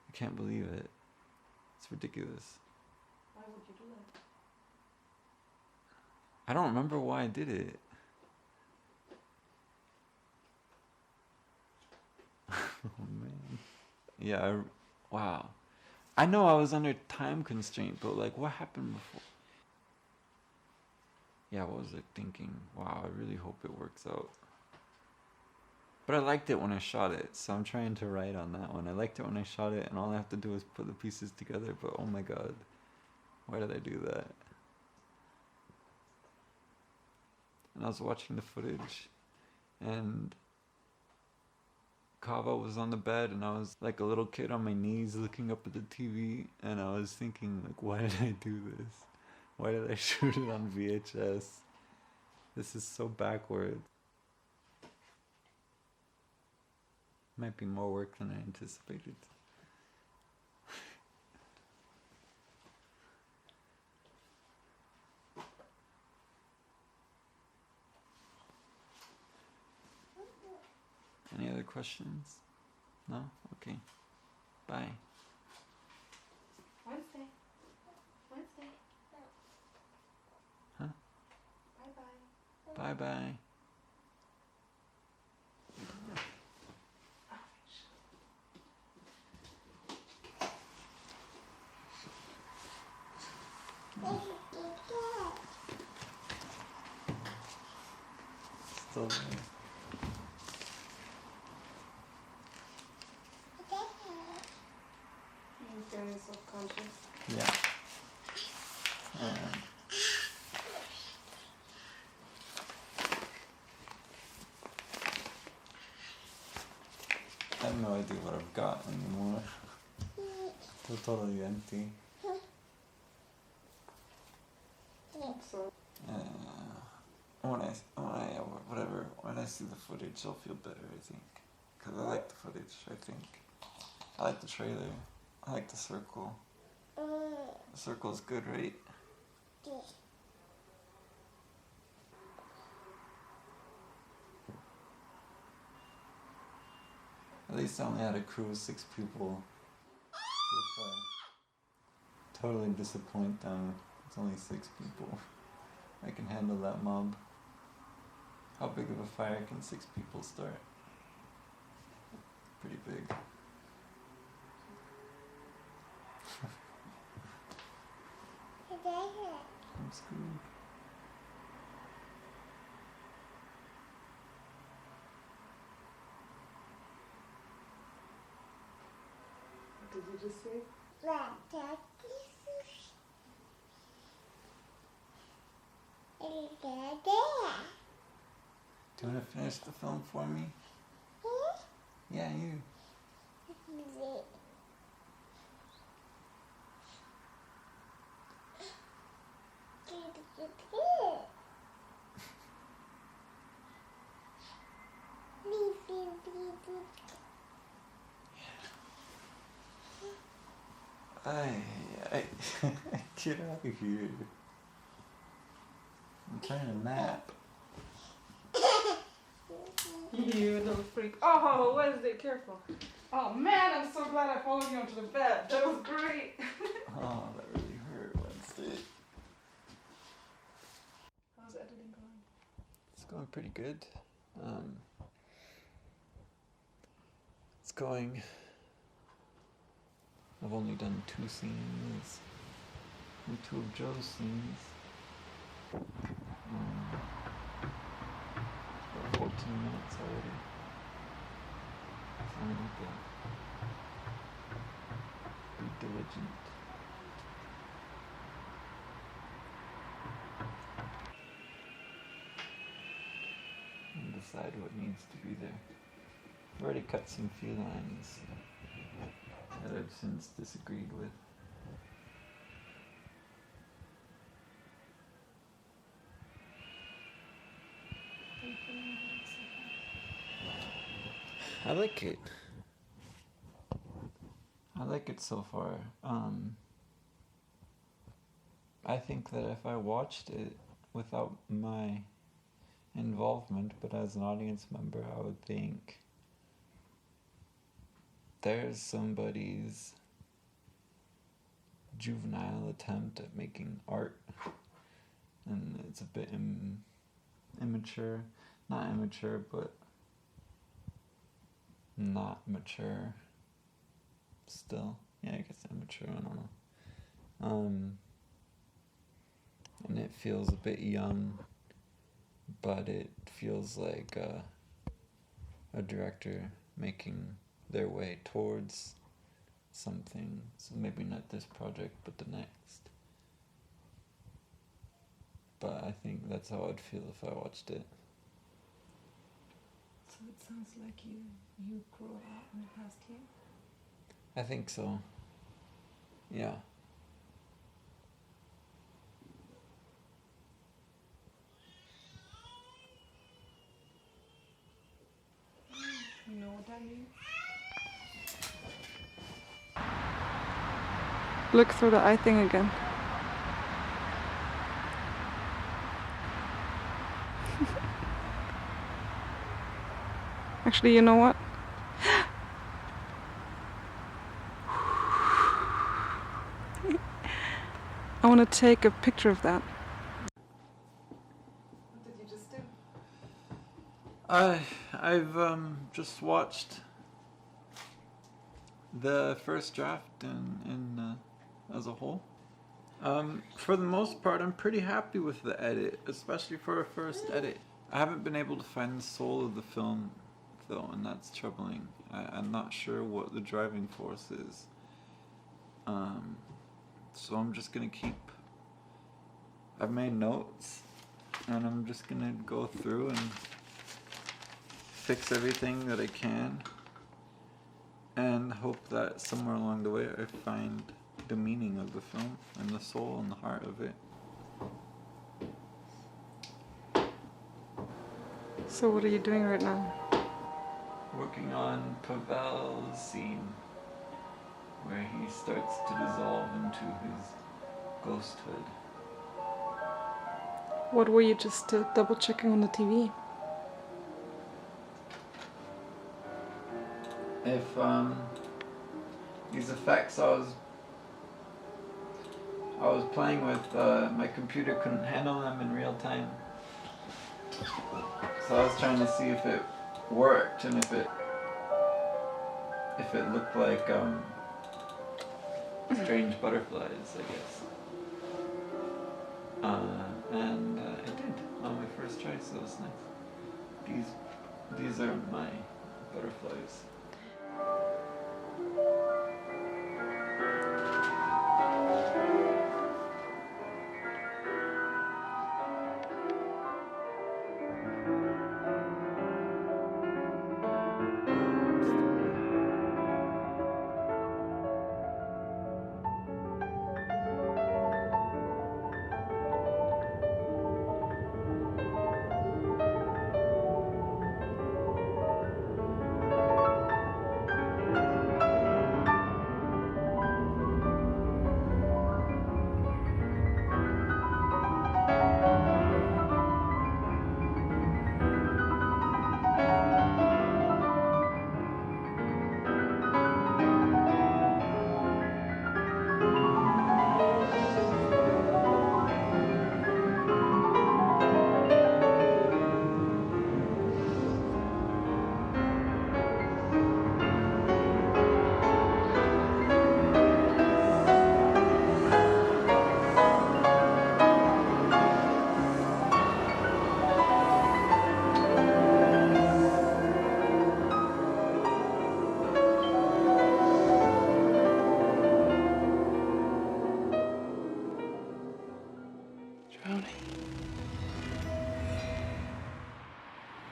I can't believe it. It's ridiculous. Why would you do that? I don't remember why I did it. Oh man. Yeah, wow. I know I was under time constraint, but like what happened before? Yeah, what was I thinking? Wow, I really hope it works out. But I liked it when I shot it, so I'm trying to write on that one. I liked it when I shot it, and all I have to do is put the pieces together, but oh my god. Why did I do that? And I was watching the footage, and Kava was on the bed, and I was like a little kid on my knees looking up at the TV, and I was thinking, like, why did I do this? Why did I shoot it on VHS? This is so backwards. Might be more work than I anticipated. Any other questions? No? Okay. Bye. Wednesday. Huh? Bye-bye. Bye-bye. Still there. I'm feeling self-conscious. Yeah. I have no idea what I've got anymore. They're totally empty. So, When I see the footage, I'll feel better, I think. Because I like the footage, I think. I like the trailer. I like the circle. The circle's good, right? At least I only had a crew of 6 people. So if I totally disappoint them, it's only 6 people. I can handle that mob. How big of a fire can 6 people start? Pretty big. I'm screwed. what did you just say? Do you want to finish the film for me? Yeah, you. I get out of here. I'm trying to nap. You little freak. Oh, Wednesday, careful. Oh man, I'm so glad I followed you onto the bed. That was great. Oh, that really hurt Wednesday. How's editing going? It's going pretty good. It's going. I've only done 2 scenes and 2 of Joe's scenes. About 14 minutes already. So I need to be diligent. And decide what needs to be there. I've already cut some felines that I've since disagreed with. I like it. I like it so far. I think that if I watched it without my involvement, but as an audience member, I would think there's somebody's juvenile attempt at making art, and it's a bit immature. Not immature, but not mature still. Yeah, I guess immature, I don't know. And it feels a bit young, but it feels like a director making their way towards something. So maybe not this project, but the next. But I think that's how I'd feel if I watched it. So it sounds like you grew up in the past year? I think so. Yeah. You know what that means? Look through the eye thing again. Actually, you know what? I want to take a picture of that. What did you just do? I've just watched the first draft in as a whole. For the most part, I'm pretty happy with the edit, especially for a first edit. I haven't been able to find the soul of the film, though, and that's troubling. I'm not sure what the driving force is. So I'm just gonna I've made notes, and I'm just gonna go through and fix everything that I can, and hope that somewhere along the way I find the meaning of the film and the soul and the heart of it. So what are you doing right now? Working on Pavel's scene, where he starts to dissolve into his ghosthood. What were you just double checking on the TV? If these effects I was playing with, my computer couldn't handle them in real time. So I was trying to see if it worked and if it looked like strange butterflies, I guess. And it did on my first try, so it was nice. These are my butterflies.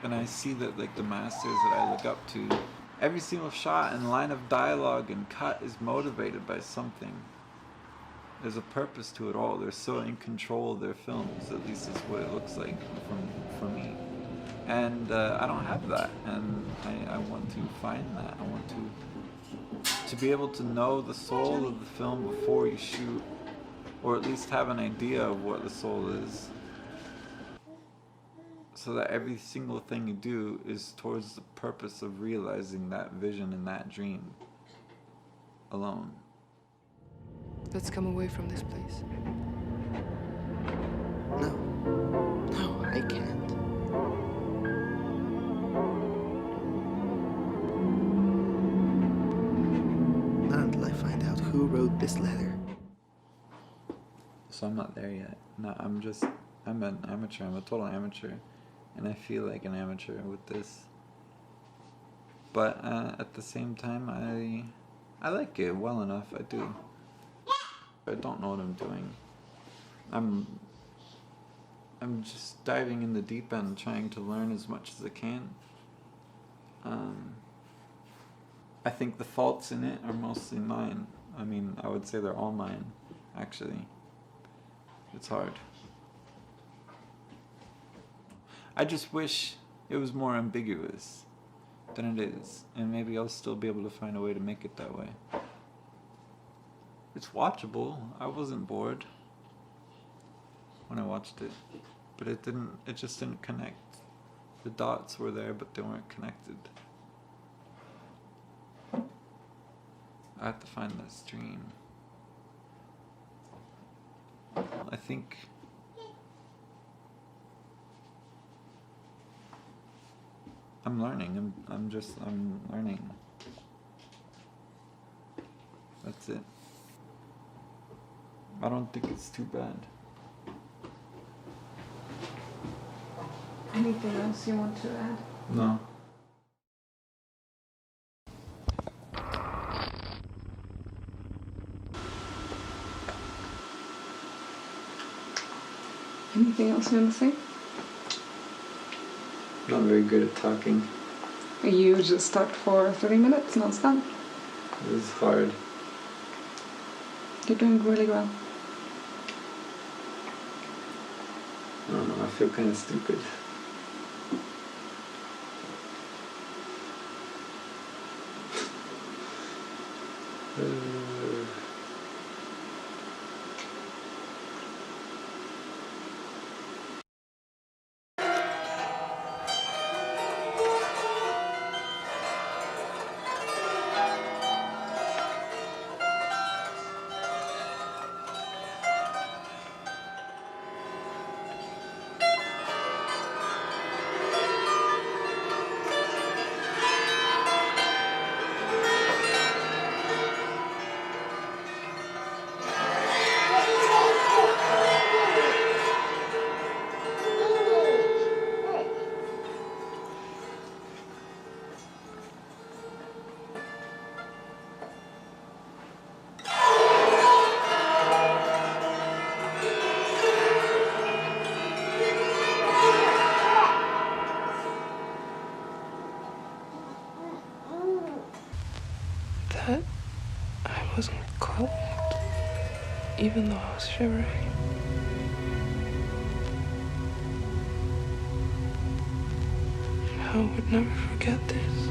And I see that like the masters that I look up to, every single shot and line of dialogue and cut is motivated by something. There's a purpose to it all. They're so in control of their films, at least is what it looks like for me. And I don't have that, and I want to find that. I want to be able to know the soul of the film before you shoot, or at least have an idea of what the soul is, so that every single thing you do is towards the purpose of realizing that vision and that dream alone. Let's come away from this place. No. No, I can't. Not until I find out who wrote this letter. So I'm not there yet. No, I'm an amateur. I'm a total amateur. And I feel like an amateur with this. But at the same time, I like it well enough. I do. I don't know what I'm doing. I'm just diving in the deep end, trying to learn as much as I can. I think the faults in it are mostly mine. I mean, I would say they're all mine, actually. It's hard. I just wish it was more ambiguous than it is, and maybe I'll still be able to find a way to make it that way. It's watchable. I wasn't bored when I watched it, but it just didn't connect. The dots were there, but they weren't connected. I have to find this dream. I think I'm learning. I'm learning. That's it. I don't think it's too bad. Anything else you want to add? No. Anything else you want to say? Not very good at talking. You just talked for 30 minutes non-stop. It was hard. You're doing really well. I don't know, I feel kind of stupid. That I wasn't cold, even though I was shivering. I would never forget this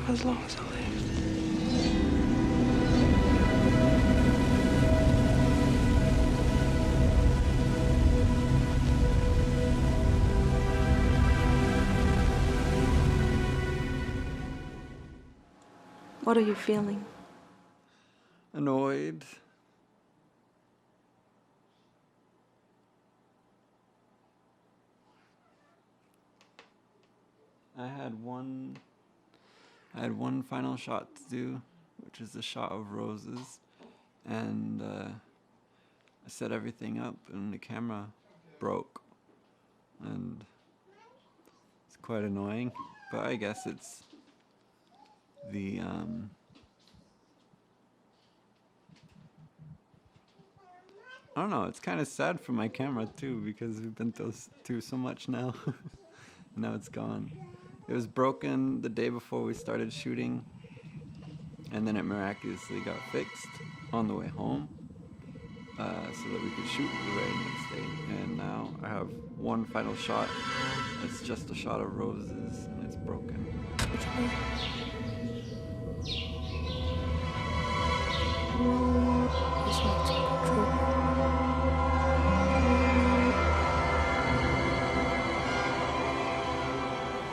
as long as I lived. What are you feeling? Annoyed. I had one final shot to do, which is the shot of roses, and I set everything up and the camera broke, and it's quite annoying, but I guess it's the I don't know, it's kind of sad for my camera too, because we've been through so much now. Now it's gone. It was broken the day before we started shooting, and then it miraculously got fixed on the way home. so that we could shoot the very next day. And now I have one final shot. It's just a shot of roses, and it's broken.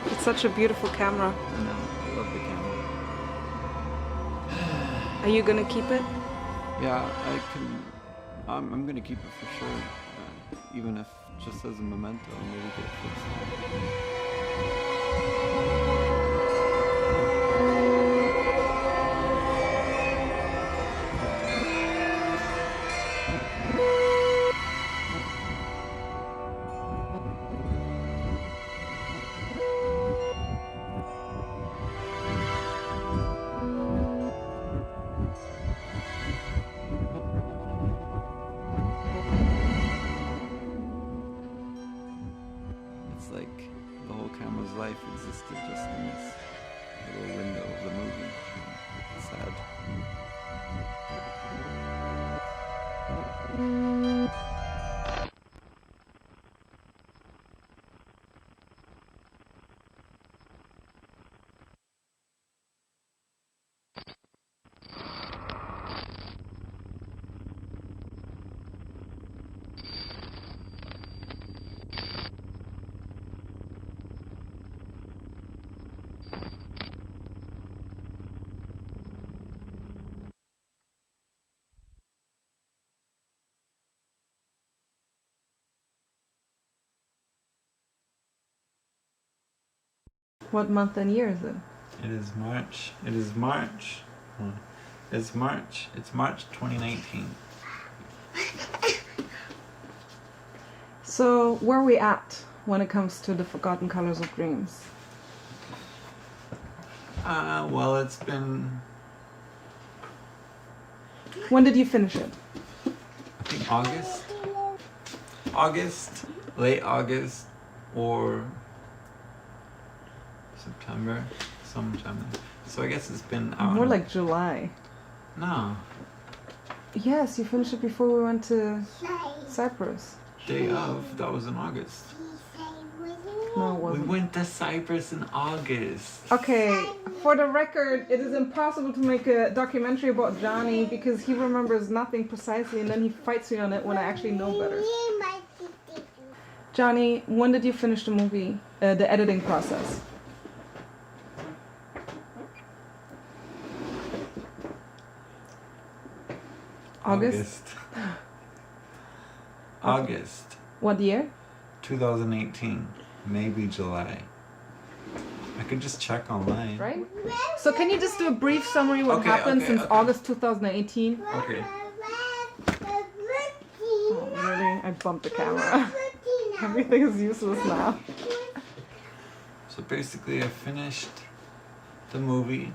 It's such a beautiful camera. I know, I love the camera. Are you gonna keep it? Yeah, I'm gonna keep it for sure, even if just as a memento, maybe get it fixed. It's like the whole camera's life existed just in this little window of the movie. It's sad. What month and year is it? It is March. It is March. It's March. It's March 2019. So where are we at when it comes to the Forgotten Colors of Dreams? Well, it's been, When did you finish it? I think August, late August, or September, sometime. So I guess it's been out. More like July. No, Yes, you finished it before we went to Cyprus. day of. That was in August. No, it We wasn't. went to Cyprus in August. Okay, for the record, it is impossible to make a documentary about Johnny because he remembers nothing precisely and then he fights me on it when I actually know better. Johnny, when did you finish the movie, the editing process? August? August What year? 2018, maybe July. I could just check online. Right? So can you just do a brief summary what Okay, happened okay, since okay. August 2018? Okay. Oh, really? I bumped the camera. Everything is useless now. So basically, I finished the movie.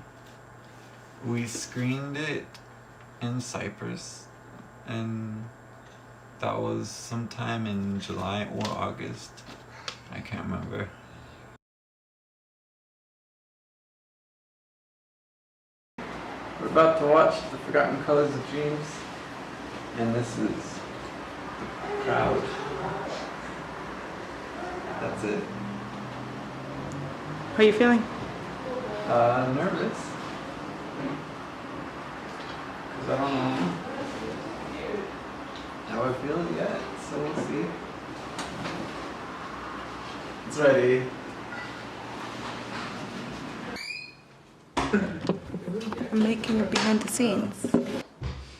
We screened it in Cyprus, and that was sometime in July or August. I can't remember. We're about to watch The Forgotten Colors of Dreams, and this is the crowd. That's it. How are you feeling? Nervous. Because I don't know how I feel yet, so we'll see. It's ready. I'm making a behind the scenes.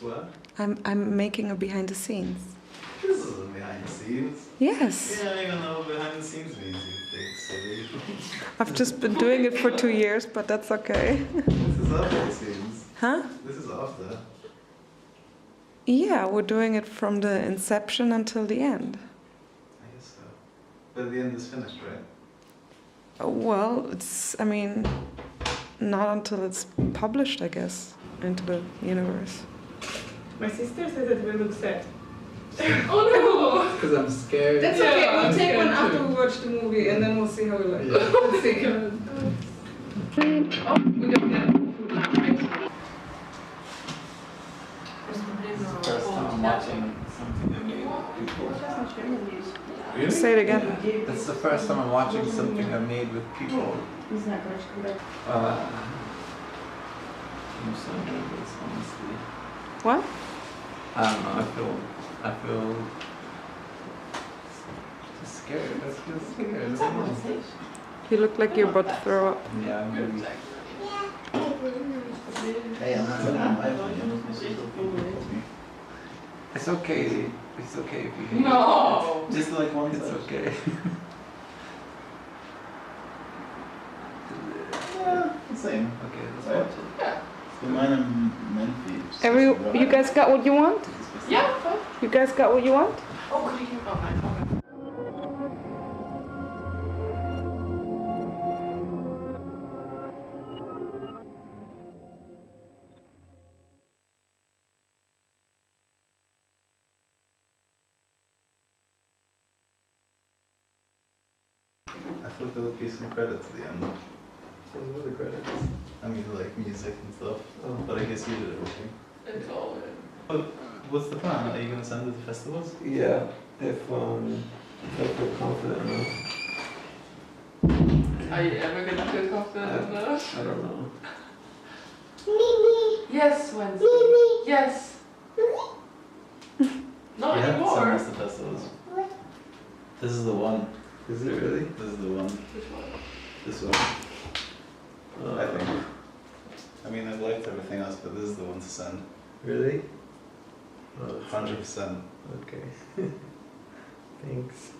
What? I'm making a behind the scenes. This isn't behind the scenes. Yes. You don't even know what behind the scenes means, you big silly. I've just been doing it for 2 years, but that's okay. This is after the scenes. Huh? This is after. Yeah, we're doing it from the inception until the end. I guess so. But the end is finished, right? Well, I mean, not until it's published, I guess, into the universe. My sister says it will look sad. Oh Because I'm scared. That's okay, we'll take one after we watch the movie and then we'll see how we like it. Yeah. Let's see. Oh, we got that food now, right? First time I'm watching something I made with people. Really? Say it again. That's the first time I'm watching something I made with people. I'm so nervous, honestly. What? I don't know. I feel scared. I feel scared. I don't know. You look like you're about to throw up. Yeah, I'm really. It's okay. It's okay if you hate. No! Just like one. It's okay. Same. Okay, let's watch it. Yeah. So mine are Memphis. You guys got what you want? Yeah. You guys got what you want? Oh, could you? Oh, okay. I thought there would be some credits at the end. So what are the credits? I mean, like music and stuff. Oh. But I guess you did everything. It's all in. But what's the plan? Are you going to send it to festivals? Yeah, if we're confident enough. Are you ever gonna feel confident enough? I don't know. Yes, Wednesday. Yes. Not You have to anymore. send us to festivals. This is the one. Is it really? This is the one. Which one? This one. I think. I mean, I've liked everything else, but this is the one to send. Really? Oh, 100%. Okay. Thanks.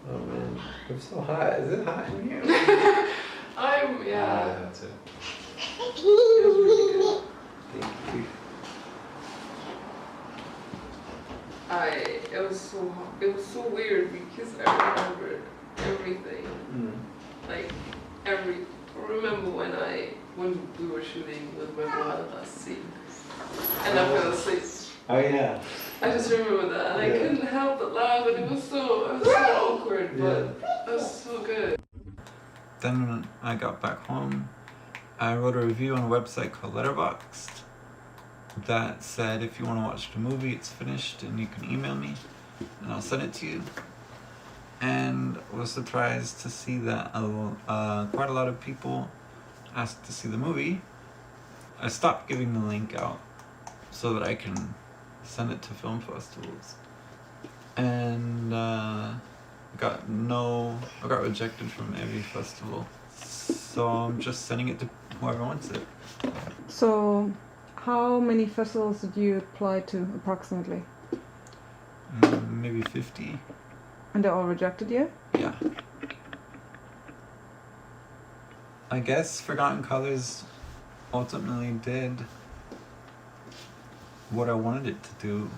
Oh man, I'm so hot. Is it hot in here? I'm, yeah. That's it. It was really good. Thank you. It was so weird because I remembered everything. Like, remember when we were shooting with my brother last scene and I fell asleep. Oh yeah. I just remember that and I couldn't help but laugh and it was so awkward, but it was so good. Then when I got back home, I wrote a review on a website called Letterboxd that said if you want to watch the movie, it's finished and you can email me and I'll send it to you. And was surprised to see that quite a lot of people asked to see the movie. I stopped giving the link out so that I can send it to film festivals. And I got rejected from every festival. So I'm just sending it to whoever wants it. So, how many festivals did you apply to approximately? Maybe 50. And they all rejected you? Yeah. I guess Forgotten Colors ultimately did what I wanted it to do.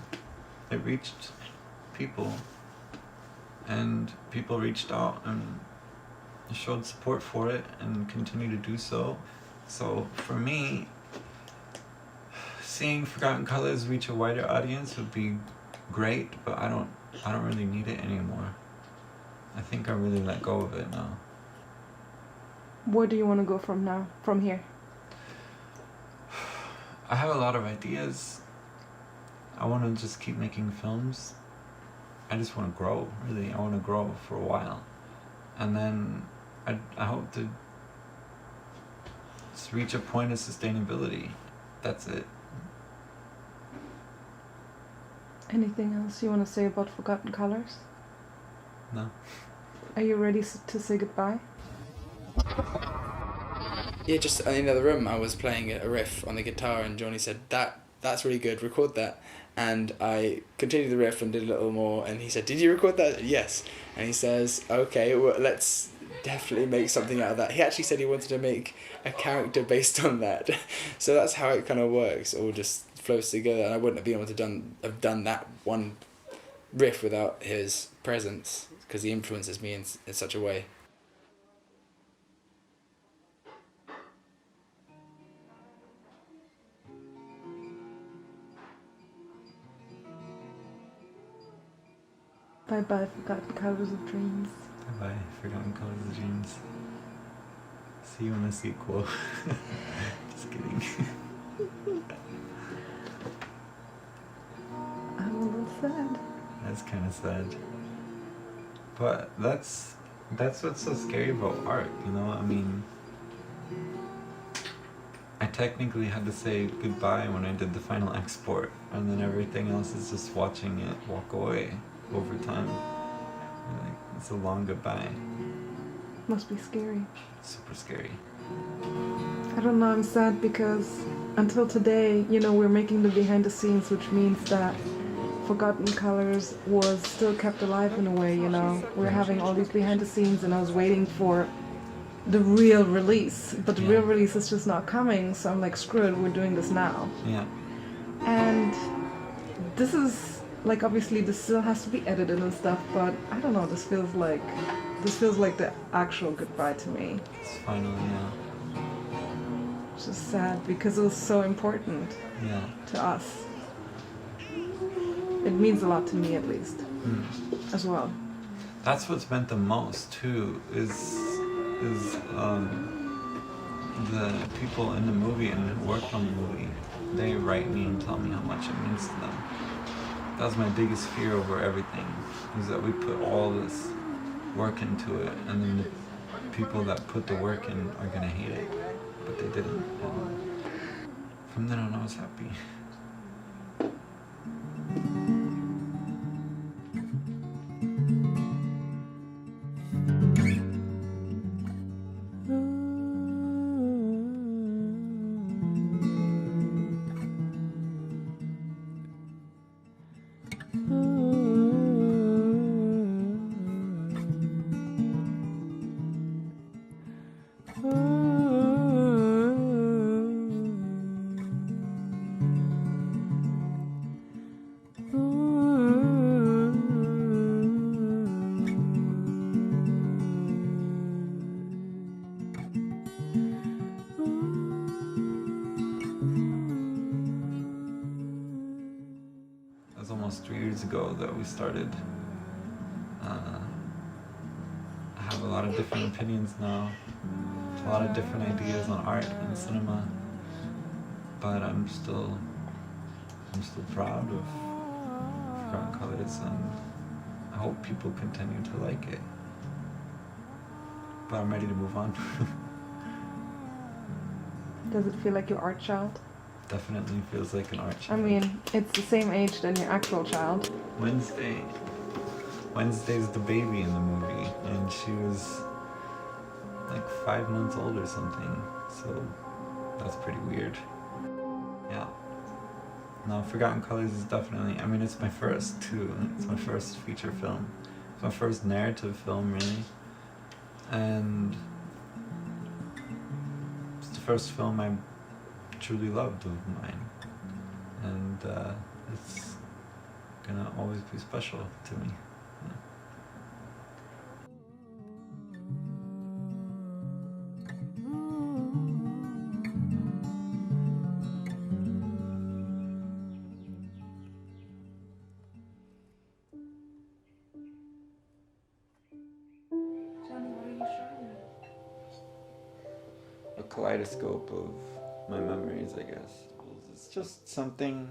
It reached people, and people reached out and showed support for it and continue to do so. So for me, seeing Forgotten Colors reach a wider audience would be great, but I don't really need it anymore. I think I really let go of it now. Where do you want to go from here? I have a lot of ideas. I want to just keep making films. I just want to grow, really. I want to grow for a while. And then I hope to just reach a point of sustainability. That's it. Anything else you want to say about Forgotten Colors? No. Are you ready to say goodbye? Yeah, just in the other room, I was playing a riff on the guitar, and Johnny said, that's really good, record that. And I continued the riff and did a little more, and he said, did you record that? Yes. And he says, okay, well, let's definitely make something out of that. He actually said he wanted to make a character based on that. So that's how it kind of works, it all just flows together, and I wouldn't have been able to have done that one riff without his presence, because he influences me in such a way. Bye bye, Forgotten Colors of Dreams. Bye, Forgotten Colors of Dreams. See you in the sequel. Just kidding. sad. That's kind of sad. But that's what's so scary about art, you know? I mean, I technically had to say goodbye when I did the final export, and then everything else is just watching it walk away over time. Like, it's a long goodbye. Must be scary. Super scary. I don't know, I'm sad because until today, you know, we're making the behind the scenes, which means that Forgotten Colors was still kept alive in a way, you know. We're having all these behind the scenes and I was waiting for the real release, but the real release is just not coming, so I'm like, screw it, we're doing this now. Yeah. And this is, like, obviously this still has to be edited and stuff, but I don't know, this feels like the actual goodbye to me. It's finally, yeah. It's just sad because it was so important to us. It means a lot to me, at least, as well. That's what's meant the most too. Is the people in the movie and who worked on the movie. They write me and tell me how much it means to them. That was my biggest fear over everything. Is that we put all this work into it, and then the people that put the work in are gonna hate it, but they didn't. And from then on, I was happy. It was almost 3 years ago that we started. I have a lot of different opinions now, a lot of different ideas on art and cinema, but I'm still proud of Forgotten Colors, and I hope people continue to like it. But I'm ready to move on. Does it feel like your art child? Definitely feels like an art child. I mean, it's the same age than your actual child. Wednesday's the baby in the movie, and she was like 5 months old or something, so that's pretty weird. Yeah. No, Forgotten Colors is definitely, I mean, it's my first too. It's my first feature film. It's my first narrative film, really. And it's the first film I truly loved of mine. And it's gonna always be special to me. A kaleidoscope of my memories, I guess. It's just something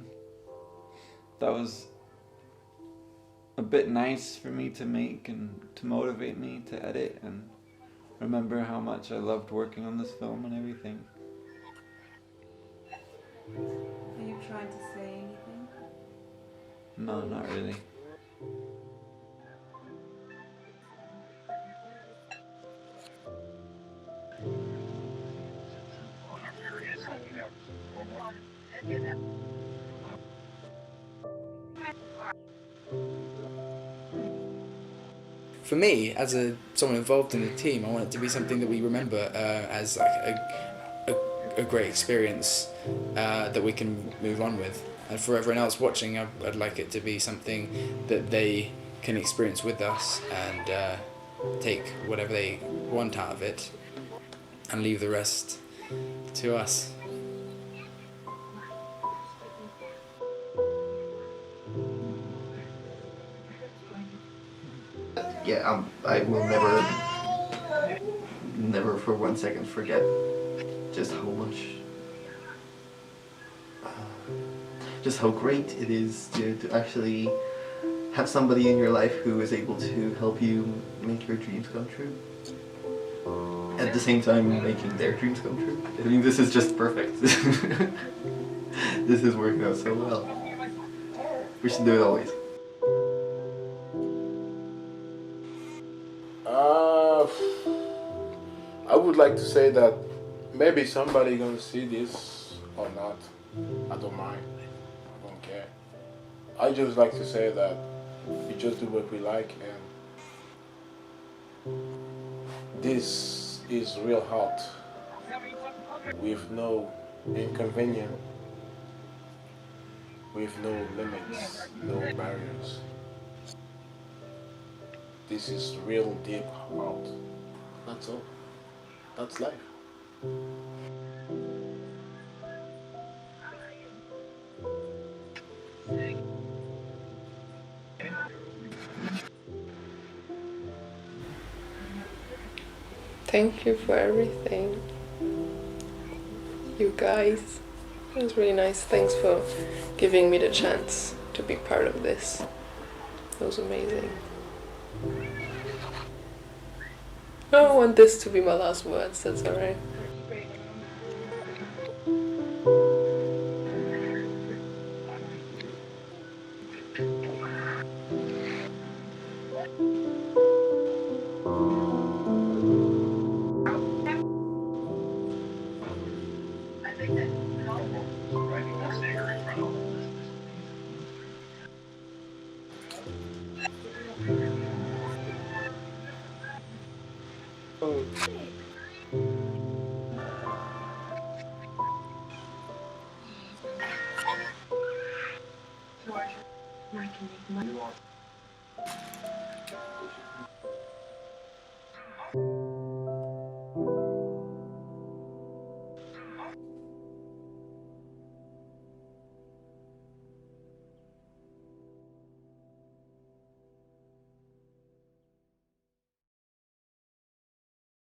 that was a bit nice for me to make and to motivate me to edit and remember how much I loved working on this film and everything. Are you trying to say anything? No, not really. For me, as someone involved in the team, I want it to be something that we remember as like a great experience that we can move on with. And for everyone else watching, I'd like it to be something that they can experience with us and take whatever they want out of it and leave the rest to us. Yeah, I will never for 1 second forget just how much, just how great it is to actually have somebody in your life who is able to help you make your dreams come true. At the same time, making their dreams come true. I mean, this is just perfect. This is working out so well. We should do it always. I would like to say that maybe somebody gonna see this or not. I don't mind. I don't care. I just like to say that we just do what we like, and this is real art with no inconvenience, with no limits, no barriers. This is real deep art. That's all. That's life. Thank you for everything, you guys. It was really nice. Thanks for giving me the chance to be part of this. It was amazing. I don't want this to be my last words, that's alright. George, I can make money.